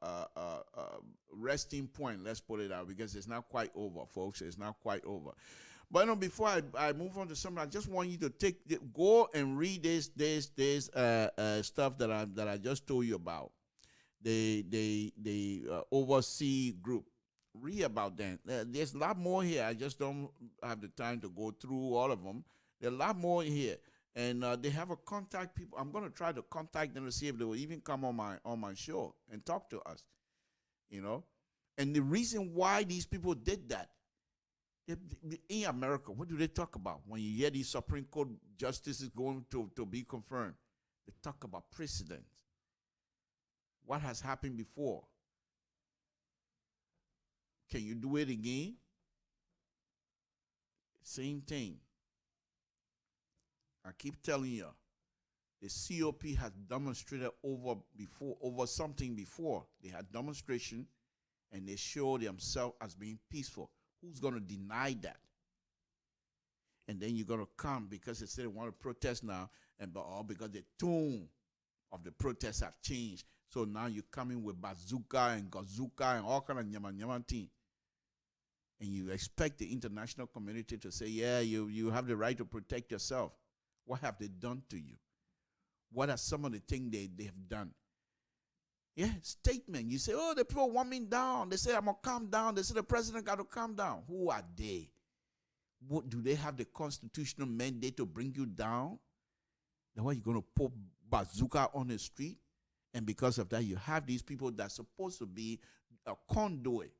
resting point, let's put it out, because it's not quite over, folks. It's not quite over. But before I move on to something, I just want you to go and read this stuff that I just told you about. The overseas group. Read about them. There's a lot more here. I just don't have the time to go through all of them. There's a lot more here. And they have a contact people. I'm going to try to contact them to see if they will even come on my show and talk to us, you know. And the reason why these people did that, in America, what do they talk about? When you hear these Supreme Court justices going to be confirmed, they talk about precedents. What has happened before? Can you do it again? Same thing. I keep telling you, the COP has demonstrated over something before. They had demonstration, and they showed themselves as being peaceful. Who's going to deny that? And then you're going to come because they say they want to protest now, and all because the tone of the protests have changed. So now you're coming with bazooka and gazooka and all kind of nyama thing. And you expect the international community to say, yeah, you have the right to protect yourself. What have they done to you? What are some of the things they have done? Yeah, statement. You say, oh, the people want me down. They say I'm going to calm down. They say the president got to calm down. Who are they? What, do they have the constitutional mandate to bring you down? Then why are you going to put bazooka on the street? And because of that, you have these people that's supposed to be a conduit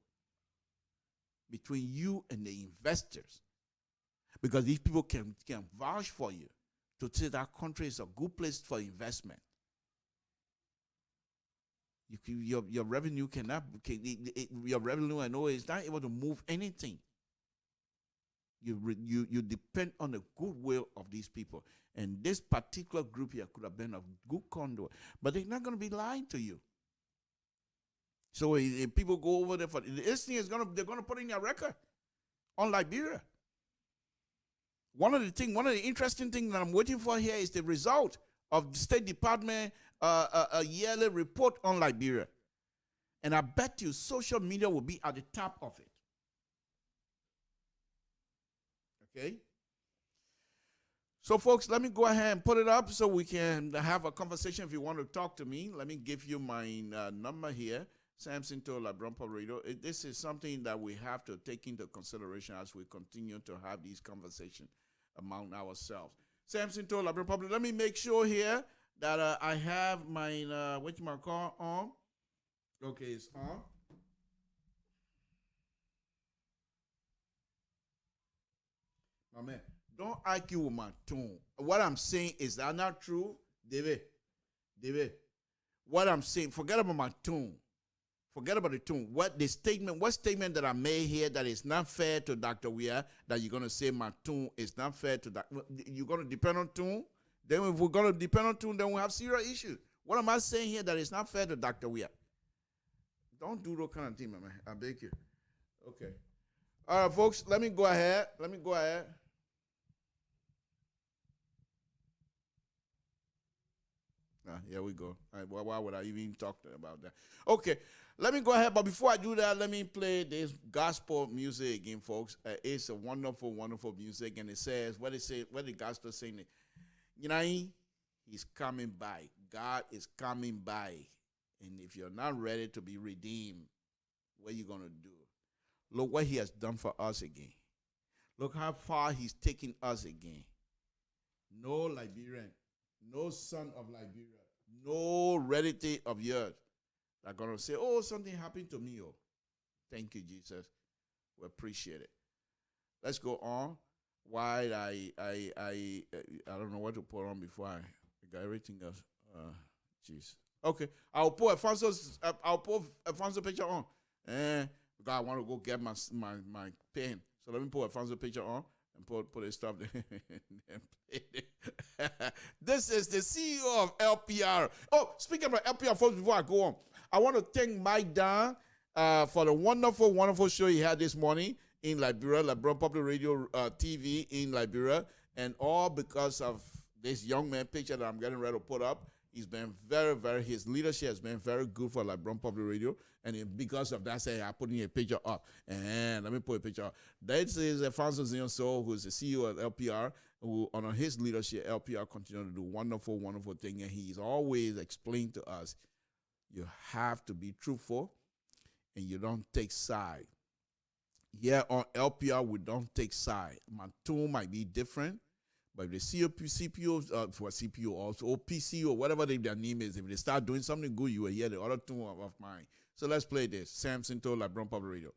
between you and the investors. Because these people can vouch for you to say that country is a good place for investment. Your revenue your revenue, I know, is not able to move anything. You depend on the goodwill of these people. And this particular group here could have been a good conduit. But they're not going to be lying to you. So if people go over there for this thing, they're going to put in your record on Liberia. One of the interesting things that I'm waiting for here is the result of the State Department a yearly report on Liberia. And I bet you social media will be at the top of it. Okay? So, folks, let me go ahead and put it up so we can have a conversation. If you want to talk to me, let me give you my number here. Samson told LIBERIA Public Radio. This is something that we have to take into consideration as we continue to have these conversations among ourselves. Samson told LIBERIA Public. Let me make sure here that I have my which my call on. Okay, it's on. My man, don't argue with my tone. What I'm saying is that not true, David. What I'm saying, forget about my tone. Forget about the tone. What statement that I made here that is not fair to Dr. Weah, that you're going to say my tone is not fair to that. You're going to depend on tone? Then if we're going to depend on tone, then we'll have serious issues. What am I saying here that is not fair to Dr. Weah? Don't do that kind of thing, my man. I beg you. Okay. All right, folks, let me go ahead. Here we go. Why would I even talk about that? Okay, let me go ahead. But before I do that, let me play this gospel music again, folks. It's a wonderful, wonderful music. And it says, what the gospel is saying? You know, he's coming by. God is coming by. And if you're not ready to be redeemed, what are you going to do? Look what he has done for us again. Look how far he's taken us again. No Liberian, no son of Liberia, no relative of yours that are going to say, oh, something happened to me. Oh, thank you, Jesus. We appreciate it. Let's go on. Why I don't know what to put on before I got everything else. Jeez. Okay, I'll put Alfonso's picture on. Because I want to go get my pen. So let me put Alfonso's picture on and put his stuff there. This is the CEO of LPR. Oh, speaking about LPR, folks, before I go on, I want to thank Mike Dan for the wonderful, wonderful show he had this morning in Liberia, LeBron Public Radio TV in Liberia, and all because of this young man picture that I'm getting ready to put up. He's been his leadership has been very good for LeBron Public Radio. And because of that, I put in a picture up. And let me put a picture up. This is Alfonso Zionso, who is the CEO of LPR, who under his leadership, LPR continue to do wonderful, wonderful things. And he's always explained to us, you have to be truthful and you don't take side. Here on LPR, we don't take side. My tune might be different. But if the CPO, for CPU also, or PC or whatever their name is, if they start doing something good, you will hear the other tune of mine. So let's play this. Sam Sinto, LeBron Public Radio.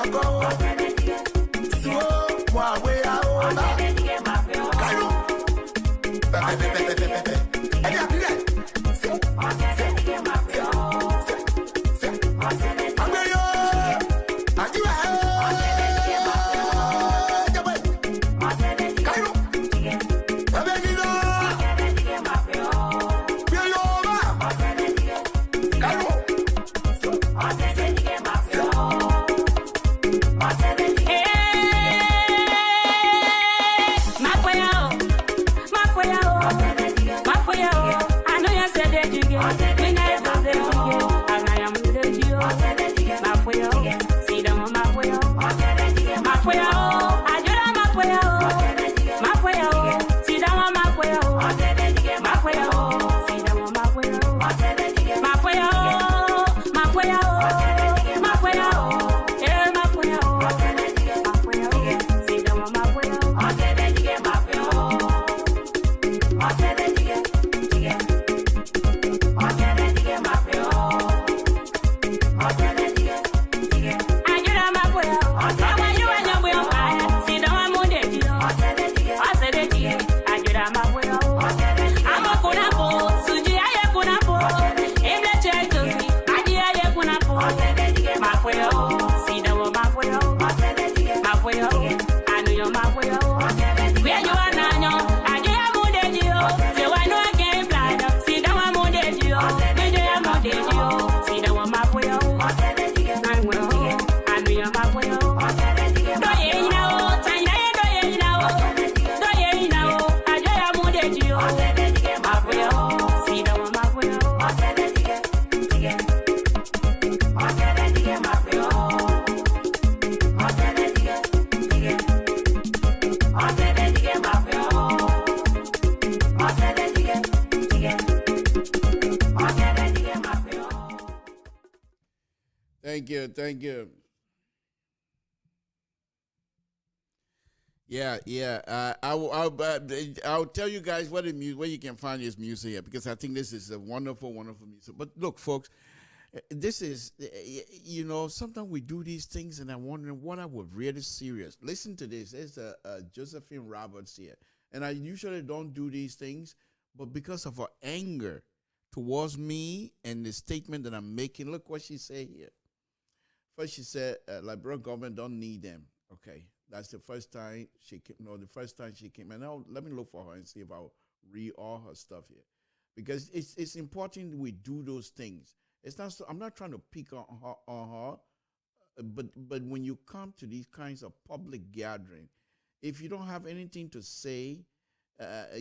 So Thank you. Yeah. I'll tell you guys where you can find this music here, because I think this is a wonderful, wonderful music. But look, folks, this is, sometimes we do these things and I'm wondering what I would really serious. Listen to this. There's Josephine Roberts here. And I usually don't do these things, but because of her anger towards me and the statement that I'm making, look what she said here. First, she said, Liberia government don't need them. Okay, that's the first time she came. No, the first time she came. And now let me look for her and see if I'll read all her stuff here, because it's important we do those things. It's not. I'm not trying to pick on her, but when you come to these kinds of public gathering, if you don't have anything to say,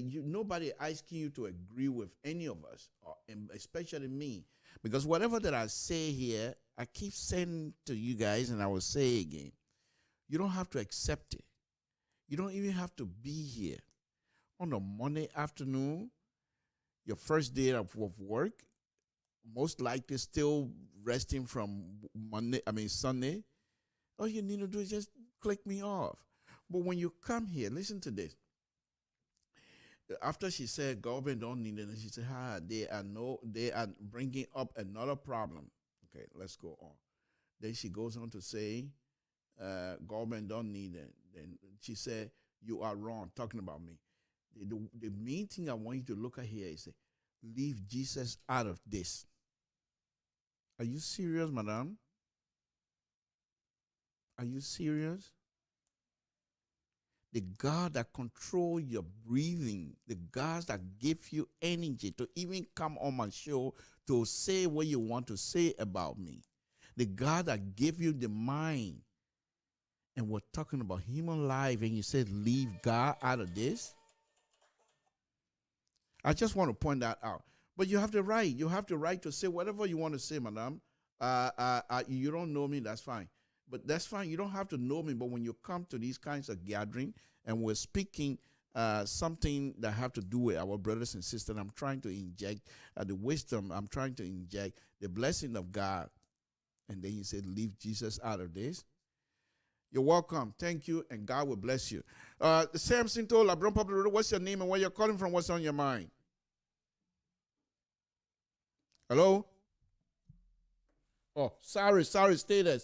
nobody asking you to agree with any of us, especially me, because whatever that I say here, I keep saying to you guys, and I will say again, you don't have to accept it. You don't even have to be here. On a Monday afternoon, your first day of work, most likely still resting from Sunday, all you need to do is just click me off. But when you come here, listen to this. After she said government don't need it, she said, they are bringing up another problem. Okay, let's go on. Then she goes on to say, government don't need it. Then she said, you are wrong, talking about me. The main thing I want you to look at here is, leave Jesus out of this. Are you serious, madam? Are you serious? The God that control your breathing, the God that give you energy to even come on my show to say what you want to say about me, the God that give you the mind, and we're talking about human life, and you said leave God out of this. I just want to point that out. But you have the right. You have the right to say whatever you want to say, madam. You don't know me, that's fine. But that's fine. You don't have to know me. But when you come to these kinds of gathering and we're speaking something that have to do with our brothers and sisters, I'm trying to inject the wisdom. I'm trying to inject the blessing of God. And then you said, leave Jesus out of this. You're welcome. Thank you, and God will bless you. Samson told LeBron Pablo, what's your name and where you're calling from? What's on your mind? Hello? Oh, sorry. Stay there.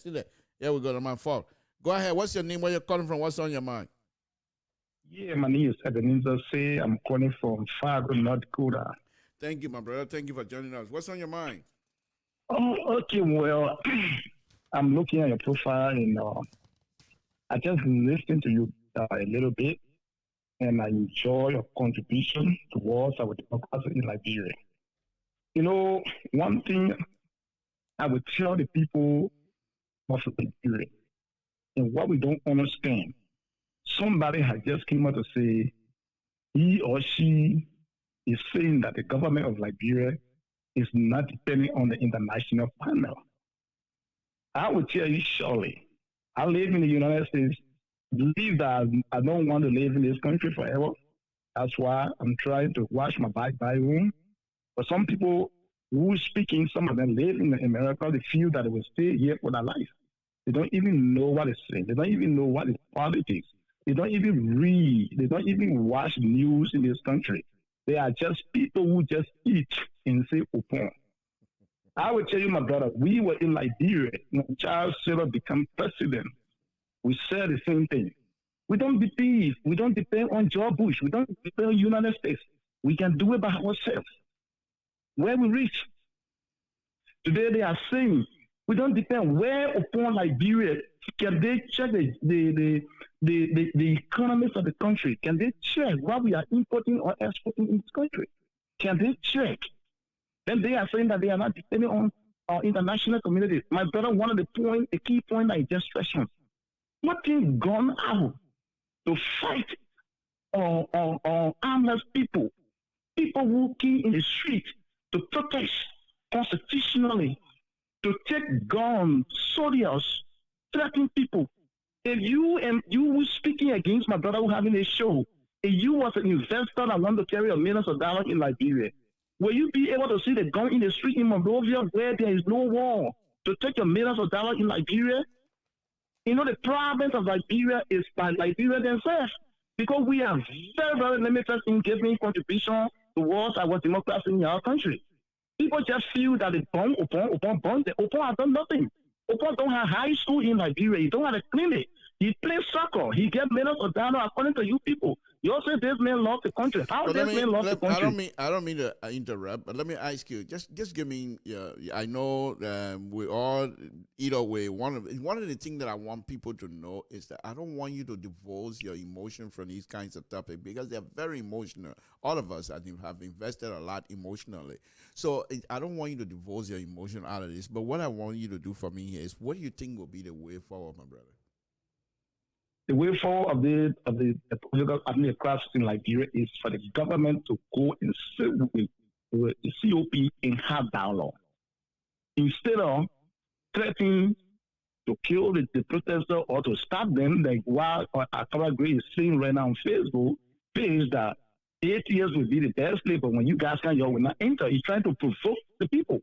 There we go. That's my fault. Go ahead. What's your name? Where you're calling from? What's on your mind? Yeah, my name is Ebenezer Say. I'm calling from Fargo, North Dakota. Thank you, my brother. Thank you for joining us. What's on your mind? Oh, okay. Well, I'm looking at your profile, and I just listened to you a little bit, and I enjoy your contribution towards our democracy in Liberia. You know, one thing I would tell the people of Liberia, and what we don't understand. Somebody has just came out to say he or she is saying that the government of Liberia is not depending on the international panel. I will tell you surely, I live in the United States, believe that I don't want to live in this country forever. That's why I'm trying to watch my back by home. But some people who speaking, some of them live in America, they feel that they will stay here for their life. They don't even know what it's saying. They don't even know what is politics. They don't even read. They don't even watch news in this country. They are just people who just eat and say open. I will tell you, my brother, we were in Liberia when Charles Taylor became president. We said the same thing. We don't believe. We don't depend on George Bush. We don't depend on the United States. We can do it by ourselves. Where we reach. Today they are saying we don't depend. Where upon Liberia can they check the economics of the country? Can they check what we are importing or exporting in this country? Can they check? Then they are saying that they are not depending on our international community. My brother, one of the key point I just mentioned, nothing gone out to fight on armless people who came in the street to protest constitutionally, to take guns, soldiers, threatening people. If you were speaking against my brother who having a show, if you was an investor that want to carry millions of dollars in Liberia, will you be able to see the gun in the street in Monrovia where there is no war to take your millions of dollars in Liberia? You know, the province of Liberia is by Liberia themselves, because we are very, very limited in giving contribution towards our democracy in our country. People just feel that the bomb, the Opon has done nothing. Opon don't have high school in Liberia. He don't have a clinic. He plays soccer. He gets millions of dollars according to you people. You also this man lost the country. How this man lost the country? I don't mean to interrupt, but let me ask you. Just give me. I know we all either way. One of the things that I want people to know is that I don't want you to divulge your emotion from these kinds of topics because they're very emotional. All of us, I think, have invested a lot emotionally. So I don't want you to divulge your emotion out of this. But what I want you to do for me here is, what do you think will be the way forward, my brother? The way forward of the political crisis in Liberia is for the government to go and sit with the COP and have dialogue. Instead of threatening to kill the protester or to stop them, like what Akara Gray is saying right now on Facebook, is that 8 years will be the best place, but when you guys can, you will not enter. He's trying to provoke the people.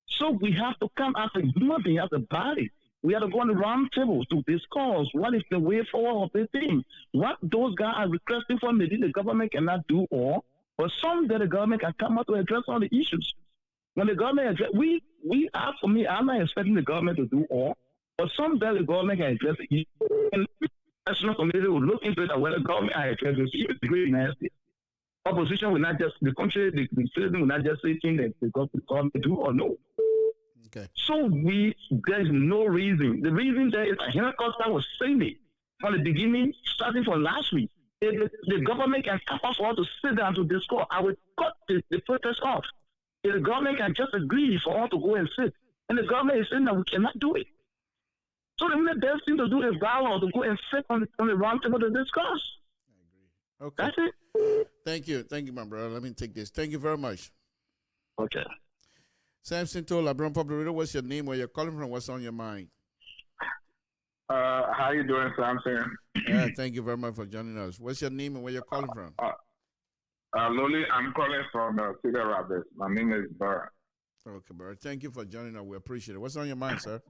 So we have to come as a human being, as a body. We have to go on the round table to discuss what is the way forward of the thing. What those guys are requesting for, maybe the government cannot do all, but someday the government can come out to address all the issues. When the government address, we ask for me, I'm not expecting the government to do all, but someday the government can address the issue. And the national community will look into it and whether the government can address this issue. The great United States. Opposition will not just, the country, the citizen will not just say things that the government do or no. Okay. So there's no reason. The reason there is, Henry Costa was saying it from the beginning, starting from last week. If the government can come us all to sit down to discuss, I will cut the protest off. If the government can just agree for all to go and sit, and the government is saying that we cannot do it. So the best thing to do is dialogue, to go and sit on the round table to discuss. I agree. Okay. That's it. Thank you, my brother. Let me take this. Thank you very much. Okay. Samson told LeBron Public Radio, what's your name, where you're calling from, what's on your mind? How you doing, Samson? Thank you very much for joining us. What's your name and where you're calling from? Loli, I'm calling from Cedar Rapids. My name is Burr. Okay, Burr. Thank you for joining us. We appreciate it. What's on your mind, sir?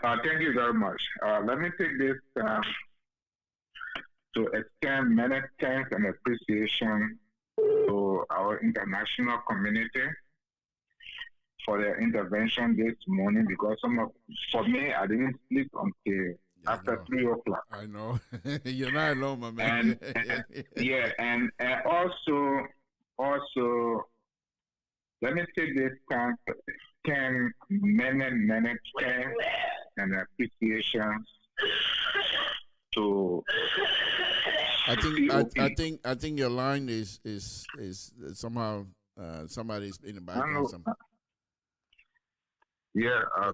Thank you very much. Let me take this to extend many thanks and appreciation to our international community for their intervention this morning, because for me, I didn't sleep until after 3 o'clock. I know. You're not alone, my man. And also, let me take this time to extend many thanks and appreciations to. I think your line is somehow somebody's in the background.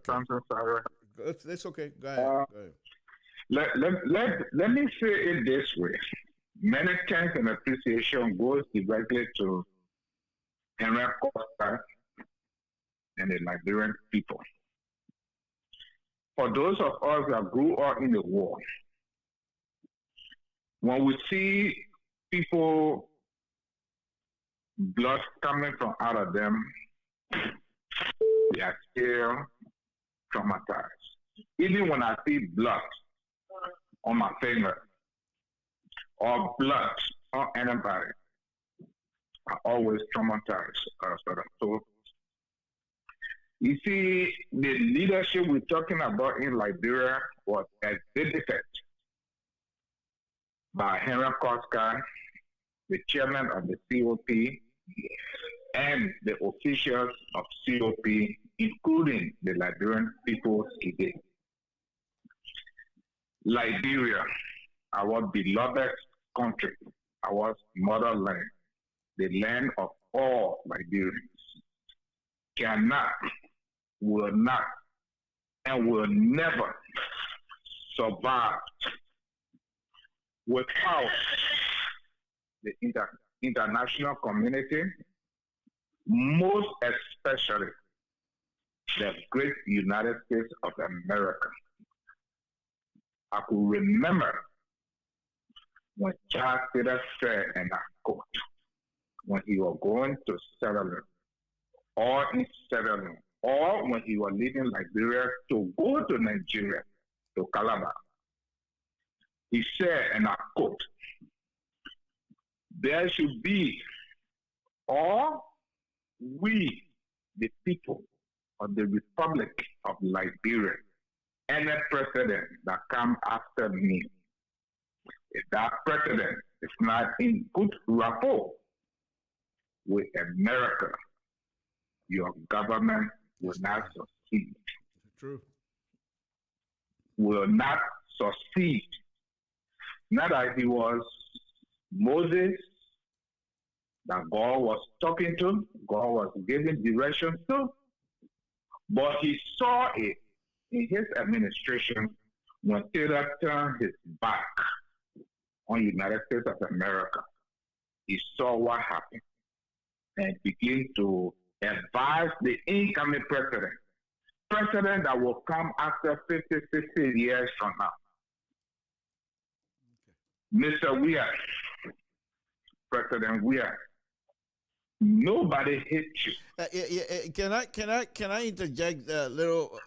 Samson, sorry. It's okay. Go ahead. Uh, Go ahead. let me say it this way. Many thanks and appreciation goes directly to Henry Costa and the Liberian people. For those of us that grew up in the war, when we see people, blood coming from out of them, they are still traumatized. Even when I see blood on my finger or blood on anybody, I always traumatized. So you see, the leadership we're talking about in Liberia was exhibited by Henry Koska, the chairman of the COP, and the officials of COP, including the Liberian people today. Liberia, our beloved country, our motherland, the land of all Liberians, cannot, will not, and will never survive without the international community, most especially the great United States of America. I could remember when Charles Taylor said, and I quote, when he was going to Sierra Leone, or in Sierra Leone, or when he was leaving Liberia to go to Nigeria, to Calabar, he said, and I quote, there should be, or we, the people of the Republic of Liberia, any president that comes after me, if that president is not in good rapport with America, your government will not succeed. True. Will not succeed. Not that he was Moses that God was talking to, God was giving direction to, but he saw it in his administration when Taylor turned his back on the United States of America. He saw what happened and began to advise the incoming president that will come after 50, 60 years from now. Mr. Weir, President Weir, nobody hates you. Can I interject a little?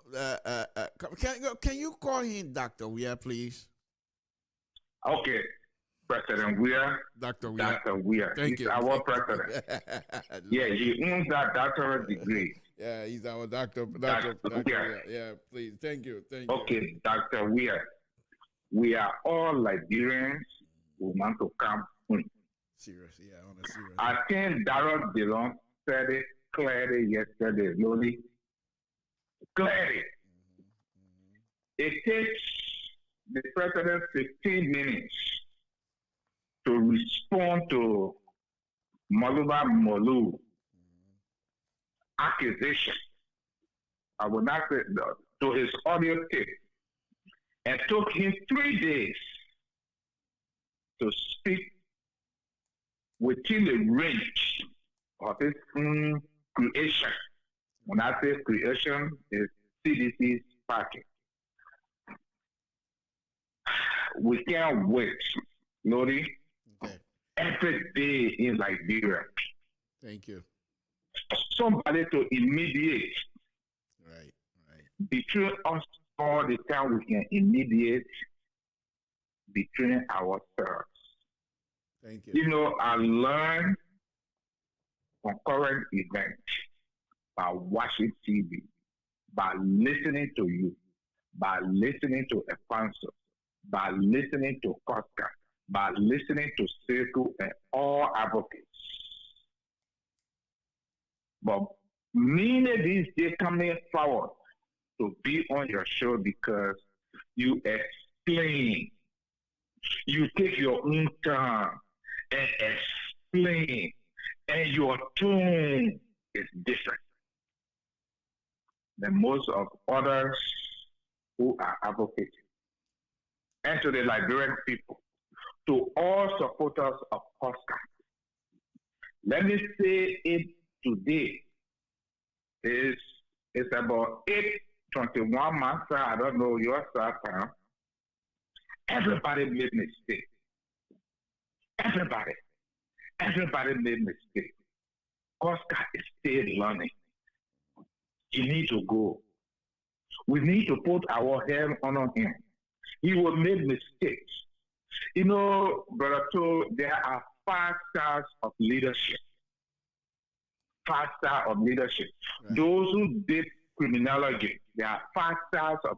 Can you call him Dr. Weir, please? Okay, President Weir. Dr. Weir. Dr. Weir. Thank He's you. our president. Yeah, he owns that doctorate degree. Yeah, he's our doctor. Dr. Weir. Yeah, please. Thank you. Okay, Dr. Weir. We are all Liberians who want to come home. Seriously, yeah, on a serious. I think Darrell Dillon said it clearly yesterday, Lodi. Clearly. It takes the president 15 minutes to respond to Maluba Molu accusation. I would not say to his audio tape. And took him 3 days to speak within the range of his creation. When I say creation, it's CDC's packet. We can't wait, Lodi. Okay. Every day in Liberia. Thank you. Somebody to immediate. Right. Between us all the time we can immediate between ourselves. Thank you. You know, I learned from current events by watching TV, by listening to you, by listening to Efanso, by listening to Koska, by listening to Seku and all advocates. But many of these days coming forward to be on your show because you explain. You take your own time and explain, and your tone is different than most of others who are advocates, and to the Liberian people, to all supporters of Oscar. Let me say it today. It's about 8:21 months. I don't know your start time. Everybody made mistakes. Everybody made mistakes. Oscar is still learning. He needs to go. We need to put our hand on him. He will make mistakes. You know, Brother Toe, there are 5 stars of leadership. 5 stars of leadership. Right. Those who did criminology, there are 5 stars of.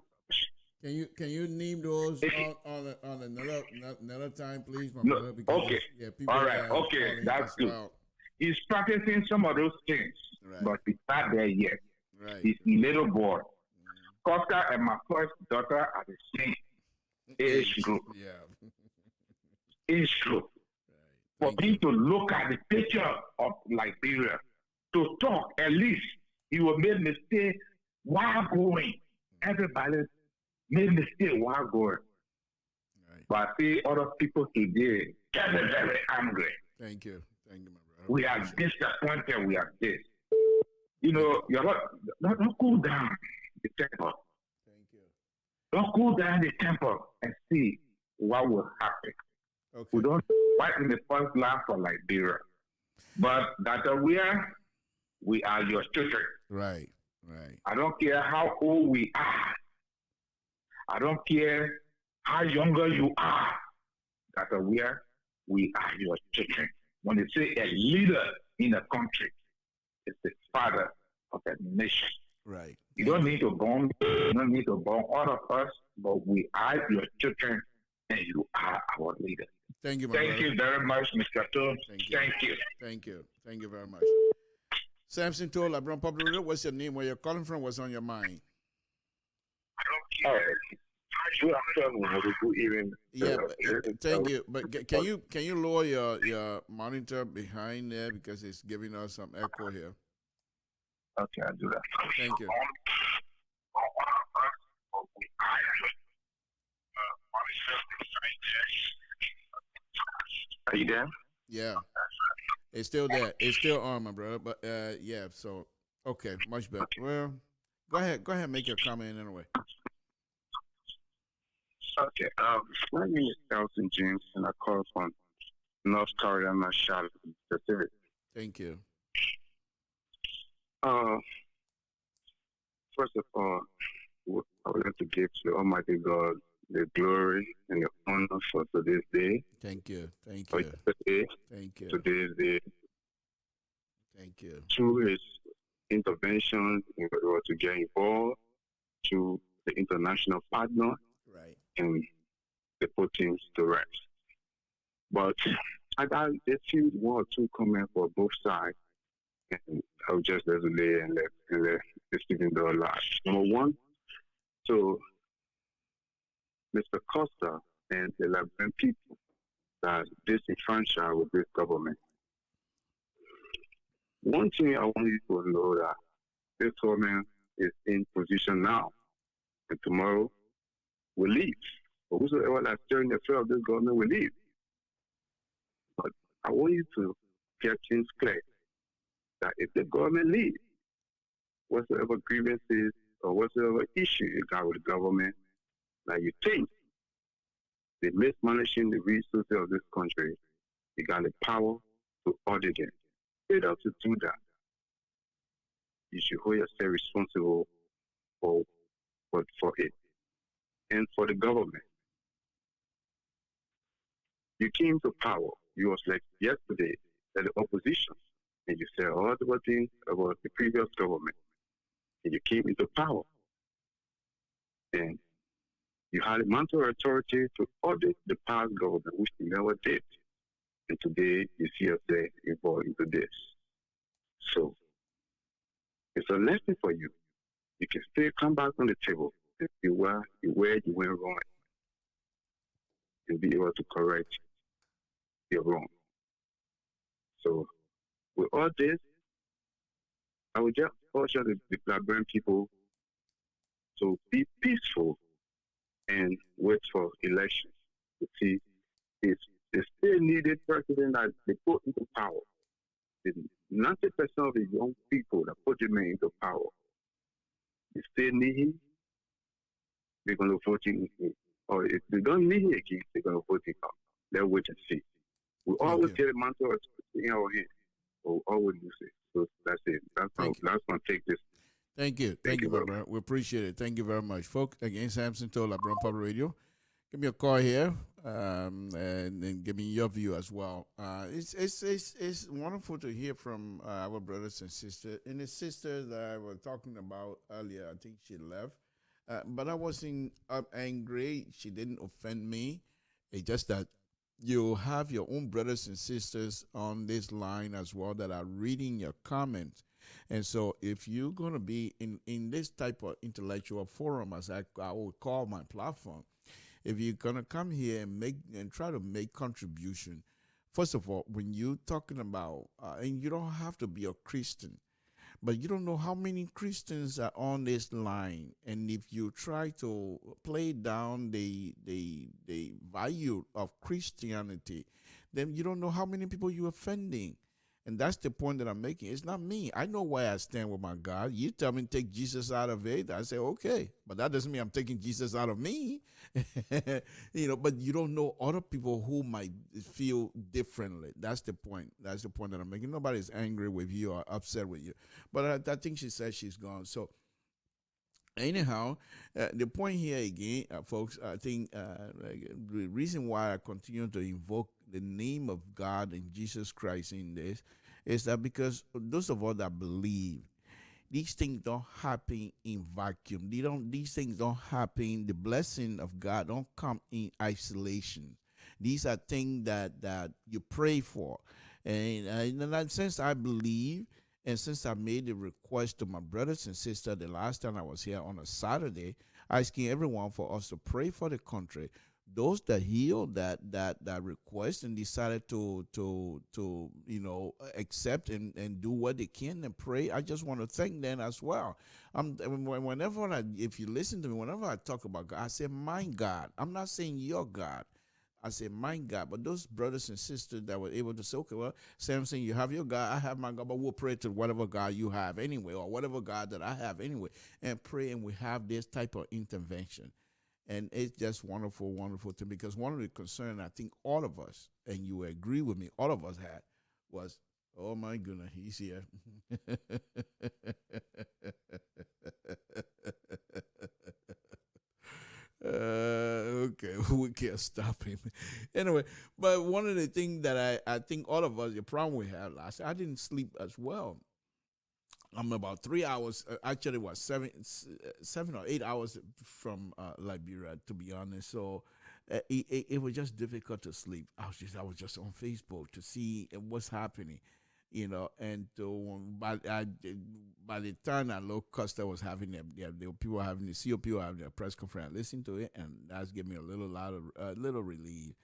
Can you name those on another time, please, my no, brother? Because okay. Yeah, people all right. Okay, that's good. Well. He's practicing some of those things, right. but he's not there yet. Right. He's a little boy. Costa and my first daughter are the same age group. Yeah. Age group. Right. For me to look at the picture of Liberia, to talk, at least he will make mistakes while going. Everybody made mistakes while going. Right. But I see other people today getting very angry. Thank you, my brother. We are disappointed. We are this. You know, you're not cool down the temple. Thank you. Don't cool down the temple and see what will happen. Okay. We don't fight in the first line for Liberia. But that we are your children. Right. I don't care how old we are. I don't care how younger you are. That we are your children. When they say a leader in a country, it's the father of a nation. Right. You don't need to born all of us, but we are your children and you are our leader. Thank you, Thank you very much, Mr. Toe. Thank you. Thank you very much. Samson Toe, LeBron Public Radio, what's your name? Where you're calling from? What's on your mind? Good afternoon. Good evening. Yeah, thank you. But can you lower your monitor behind there because it's giving us some echo here? Okay, I'll do that. Thank you. Are you there? Yeah. It's still there. It's still on, my brother. But yeah, so okay, much better. Well, go ahead, make your comment anyway. Okay. My name is Elton James, and I call from North Carolina, Charlotte, Pacific. Thank you. First of all, I would like to give to Almighty God the glory and the honor for today's day. Thank you. Today's day. Thank you. Through his intervention, we were to get involved to the international partner. Right. And they put things to rest. But I got a few 1 or 2 comments for both sides, and I'll just delay and let the student go last. Number 1, so Mr. Costa and the Liberian people that disenfranchised with this government. One thing I want you to know that this government is in position now, and tomorrow will leave. But whosoever that's stirring the fear of this government will leave. But I want you to get things clear that if the government leaves, whatsoever grievances or whatsoever issue you got with the government, that you think they're mismanaging the resources of this country, you got the power to audit them. Failure to do that, you should hold yourself responsible for it. And for the government. You came to power. You was like yesterday at the opposition, and you said all the things about the previous government. And you came into power. And you had a mantle of authority to audit the past government, which you never did. And today you see yourself involved into this. So it's a lesson for you. You can still come back on the table. You went wrong, and be able to correct your wrong. So, with all this, I would just caution the Liberian people to be peaceful and wait for elections to see if the still needed president that they put into power. The 90% of the young people that put him into power, they still need him, they're going to vote in him. Or if they don't need him again, they're going to vote him out. Let's wait and see. We always get a mantle of in our hand, but we always lose it. So that's it. That's going to take this. Thank you. Thank you, my brother. We appreciate it. Thank you very much. Folks, again, Samson Tola, Brown Public Radio. Give me a call here and then give me your view as well. It's wonderful to hear from our brothers and sisters. And the sister that I was talking about earlier, I think she left. But I wasn't angry. She didn't offend me. It's just that you have your own brothers and sisters on this line as well that are reading your comments. And so if you're going to be in this type of intellectual forum, as I would call my platform, if you're going to come here and try to make contribution, first of all, when you're talking about, and you don't have to be a Christian, but you don't know how many Christians are on this line. And if you try to play down the value of Christianity, then you don't know how many people you're offending. And that's the point that I'm making. It's not me. I know where I stand with my God. You tell me to take Jesus out of it, I say, okay. But that doesn't mean I'm taking Jesus out of me. But you don't know other people who might feel differently. That's the point. That's the point that I'm making. Nobody's angry with you or upset with you. But I think she said she's gone. So anyhow, the point here again, folks, I think the reason why I continue to invoke the name of God and Jesus Christ in this is that because those of us that believe, these things don't happen in vacuum. These things don't happen. The blessing of God don't come in isolation. These are things that you pray for. And in that sense, I believe, and since I made the request to my brothers and sisters the last time I was here on a Saturday, asking everyone for us to pray for the country. Those that healed that request and decided to accept and do what they can and pray, I just want to thank them as well. If you listen to me, whenever I talk about God, I say my God. I'm not saying your God. I say, my God. But those brothers and sisters that were able to say, okay, well, Samson, you have your God, I have my God, but we'll pray to whatever God you have anyway, or whatever God that I have anyway, and pray, and we have this type of intervention. And it's just wonderful, wonderful to me, because one of the concerns I think all of us, and you agree with me, all of us had, was, oh my goodness, he's here. Okay, we can't stop him. Anyway, but one of the things that I think all of us, the problem we had last, I didn't sleep as well. I'm about 3 hours, actually, was 7 or 8 hours from Liberia, to be honest. So it was just difficult to sleep. I was just on Facebook to see what's happening, and by the time that low Costa was having the people having the COP were having a press conference, I listened to it, and that's gave me a little relief.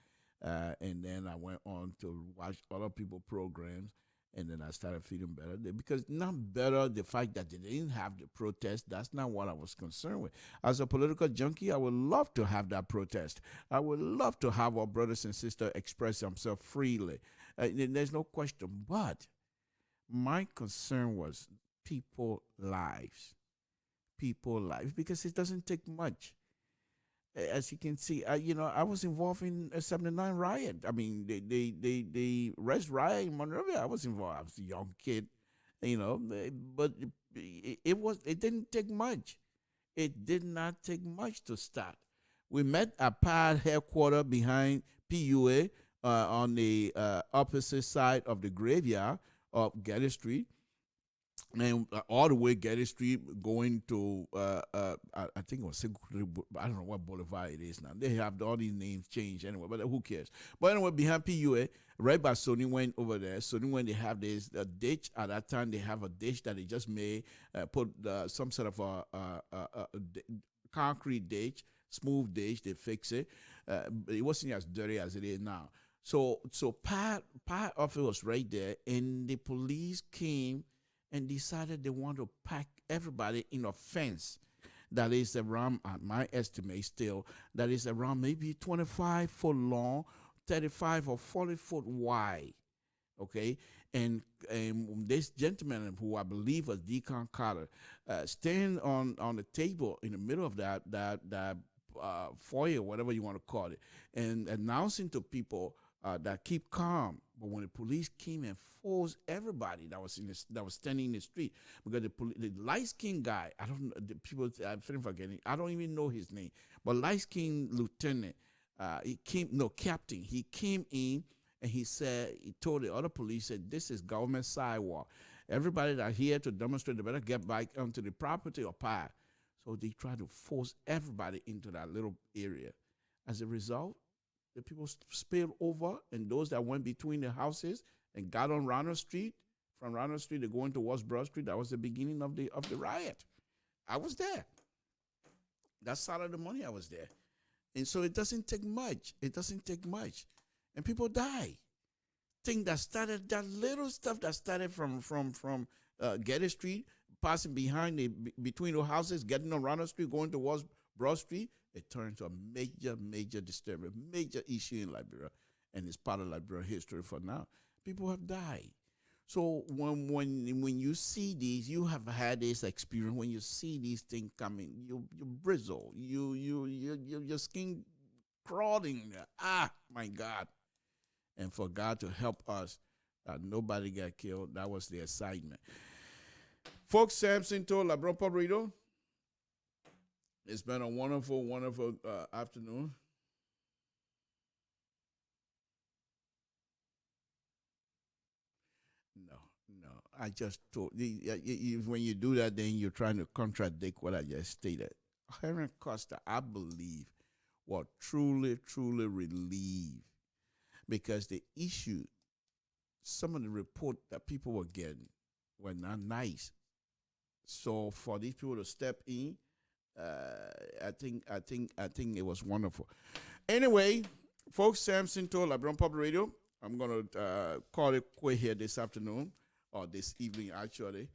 And then I went on to watch other people programs, and then I started feeling better. Because not better the fact that they didn't have the protest. That's not what I was concerned with. As a political junkie, I would love to have that protest. I would love to have our brothers and sisters express themselves freely. There's no question. But my concern was people's lives. Because it doesn't take much. As you can see, I was involved in a 79 riot. I mean, the Rest riot in Monrovia, I was involved. I was a young kid, but it didn't take much. It did not take much to start. We met at PAD headquarters behind PUA on the opposite side of the graveyard of Getty Street. And all the way Getty Street going to I think it was I don't know what boulevard it is now. They have all these names changed anyway, but who cares? But anyway, behind PUA, right by Sony went over there. Sony when they have this ditch at that time, they have a ditch that they just made, put some sort of a concrete ditch, smooth ditch. They fix it. But it wasn't as dirty as it is now. So part of it was right there, and the police came and decided they want to pack everybody in a fence. that is around, my estimate still, that is around maybe 25 foot long, 35 or 40 foot wide. Okay, and this gentleman who I believe was Deacon Carter, stand on the table in the middle of that foyer, whatever you want to call it, and announcing to people that keep calm. But when the police came and forced everybody that was that was standing in the street, because the light skinned guy, I don't know, the people, I'm forgetting, I don't even know his name, but light skinned lieutenant, captain, he came in. And he told the other police, said, this is government sidewalk. Everybody that here to demonstrate, they better get back onto the property or path. So they tried to force everybody into that little area. As a result, the people spilled over, and those that went between the houses and got on Ronald Street, from Ronald Street, they're going towards Broad Street. That was the beginning of the riot. I was there. That Saturday morning, I was there. And so it doesn't take much. It doesn't take much. And people die. That little stuff that started from Getty Street, passing between the houses, getting on Ronald Street, going towards Broad Street, it turned to a major disturbance, major issue in Liberia, and it's part of Liberia history for now. People have died. So when you see these, you have had this experience. When you see these things coming, you bristle, your skin crawling. Ah, my God. And for God to help us that nobody got killed, that was the assignment. Folks, Samson told LeBron Pabrito, it's been a wonderful, wonderful afternoon. No, I just told you, when you do that, then you're trying to contradict what I just stated. Henry Costa, I believe, was truly, truly relieved, because the issue, some of the report that people were getting were not nice. So for these people to step in, I think it was wonderful. Anyway, folks, Samson told LeBron Public Radio, I'm gonna call it quit here this afternoon, or this evening actually.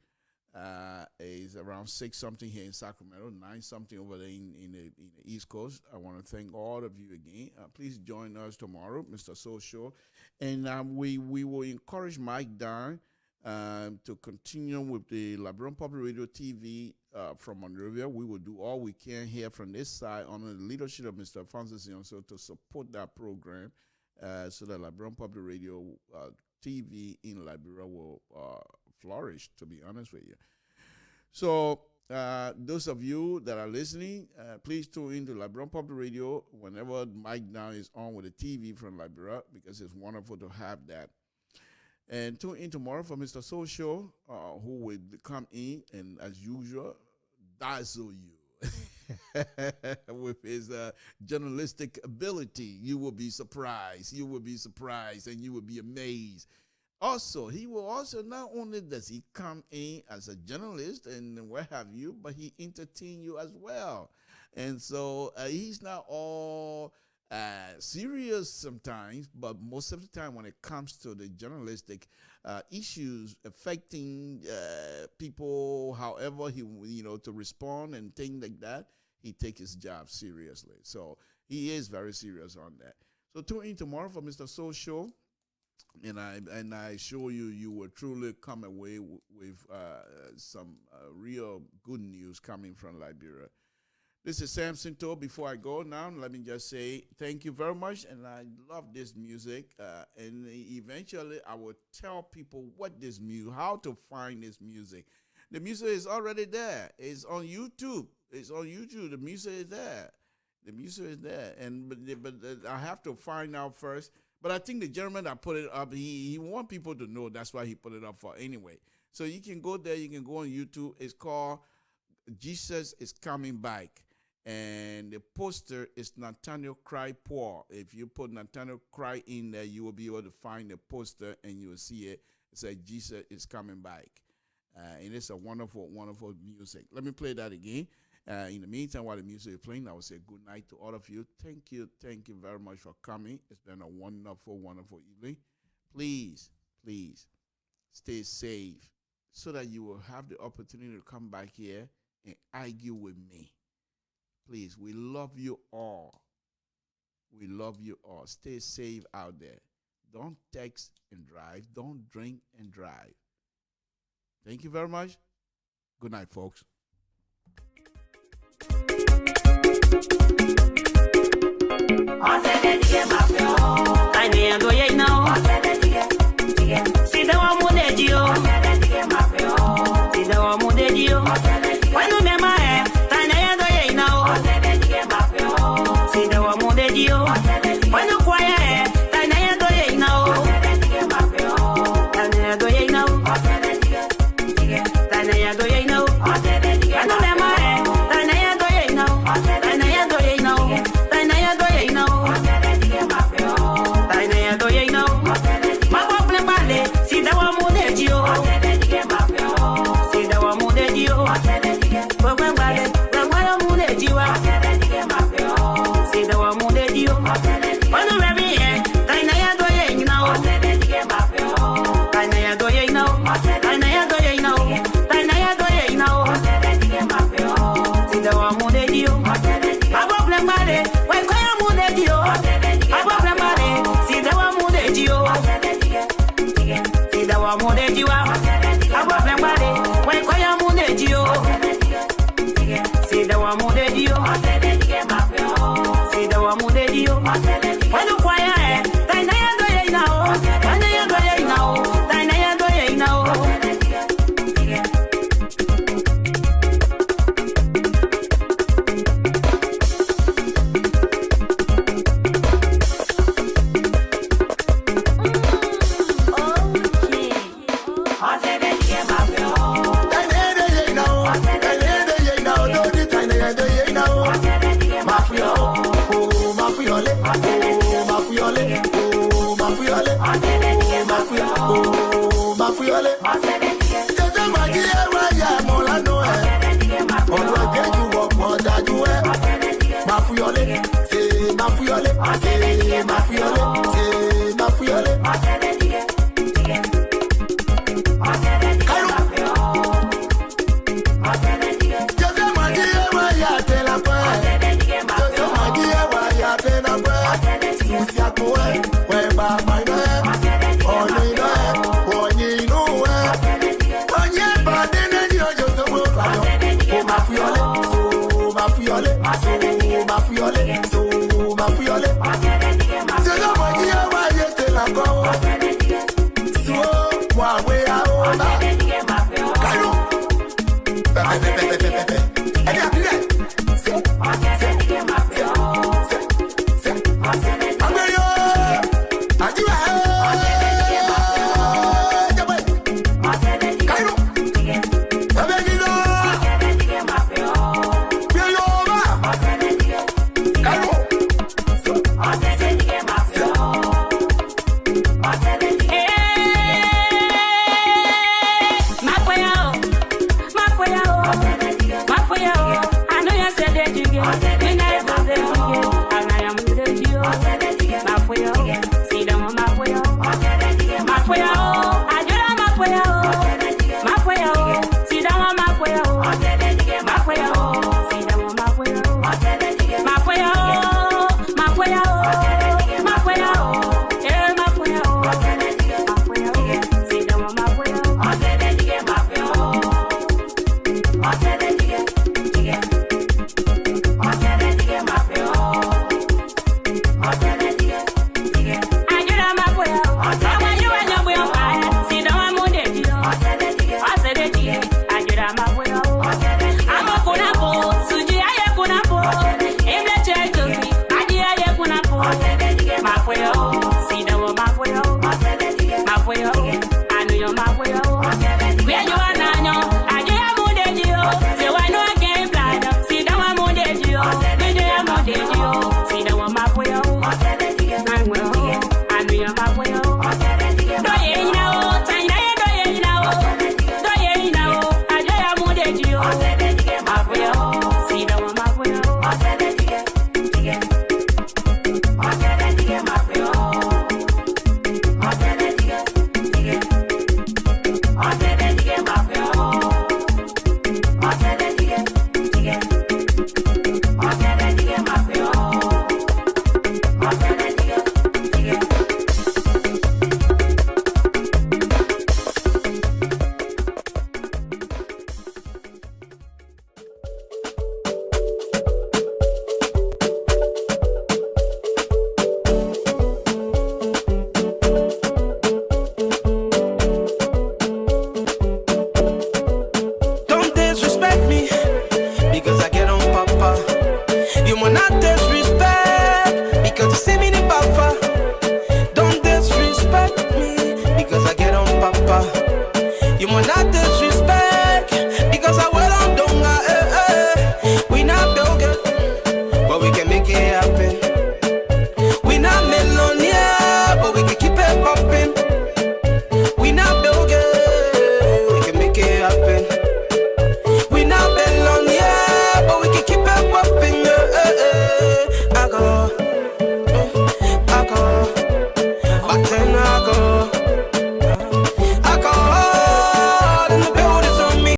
Is around 6 something here in Sacramento, 9 something over there in the East Coast. I want to thank all of you again. Please join us tomorrow, Mr. Social, and we will encourage Mike Dunn to continue with the LeBron Public Radio TV from Monrovia. We will do all we can here from this side under the leadership of Mr. Francis Yonso to support that program, so that LeBron Public Radio TV in Liberia will flourish, to be honest with you. So those of you that are listening, please tune into LeBron Public Radio whenever Mike Down is on with the TV from Liberia, because it's wonderful to have that. And tune in tomorrow for Mr. Social, who will come in and, as usual, dazzle you with his journalistic ability. You will be surprised. You will be surprised, and you will be amazed. Also, he will also, not only does he come in as a journalist and what have you, but he entertain you as well. And so he's not all serious sometimes, but most of the time when it comes to the journalistic issues affecting people, however he, to respond and things like that, he takes his job seriously. So he is very serious on that. So tune in tomorrow for Mr. Social. And I assure you, you will truly come away with some real good news coming from Liberia. This is Samson Toll. Before I go now, let me just say thank you very much. And I love this music. And eventually, I will tell people what this music, how to find this music. The music is already there. It's on YouTube. It's on YouTube. The music is there. The music is there. But I have to find out first. But I think the gentleman that put it up, he want people to know. That's why he put it up for anyway. So you can go there. You can go on YouTube. It's called Jesus is Coming Back. And the poster is Nathaniel Cry Poor. If you put Nathaniel Cry in there, you will be able to find the poster and you will see it. It says Jesus is Coming Back. And it's a wonderful, wonderful music. Let me play that again. In the meantime, while the music is playing, I will say good night to all of you. Thank you very much for coming. It's been a wonderful, wonderful evening. Please, please stay safe so that you will have the opportunity to come back here and argue with me. Please, we love you all. We love you all. Stay safe out there. Don't text and drive. Don't drink and drive. Thank you very much. Good night, folks. Mafiole,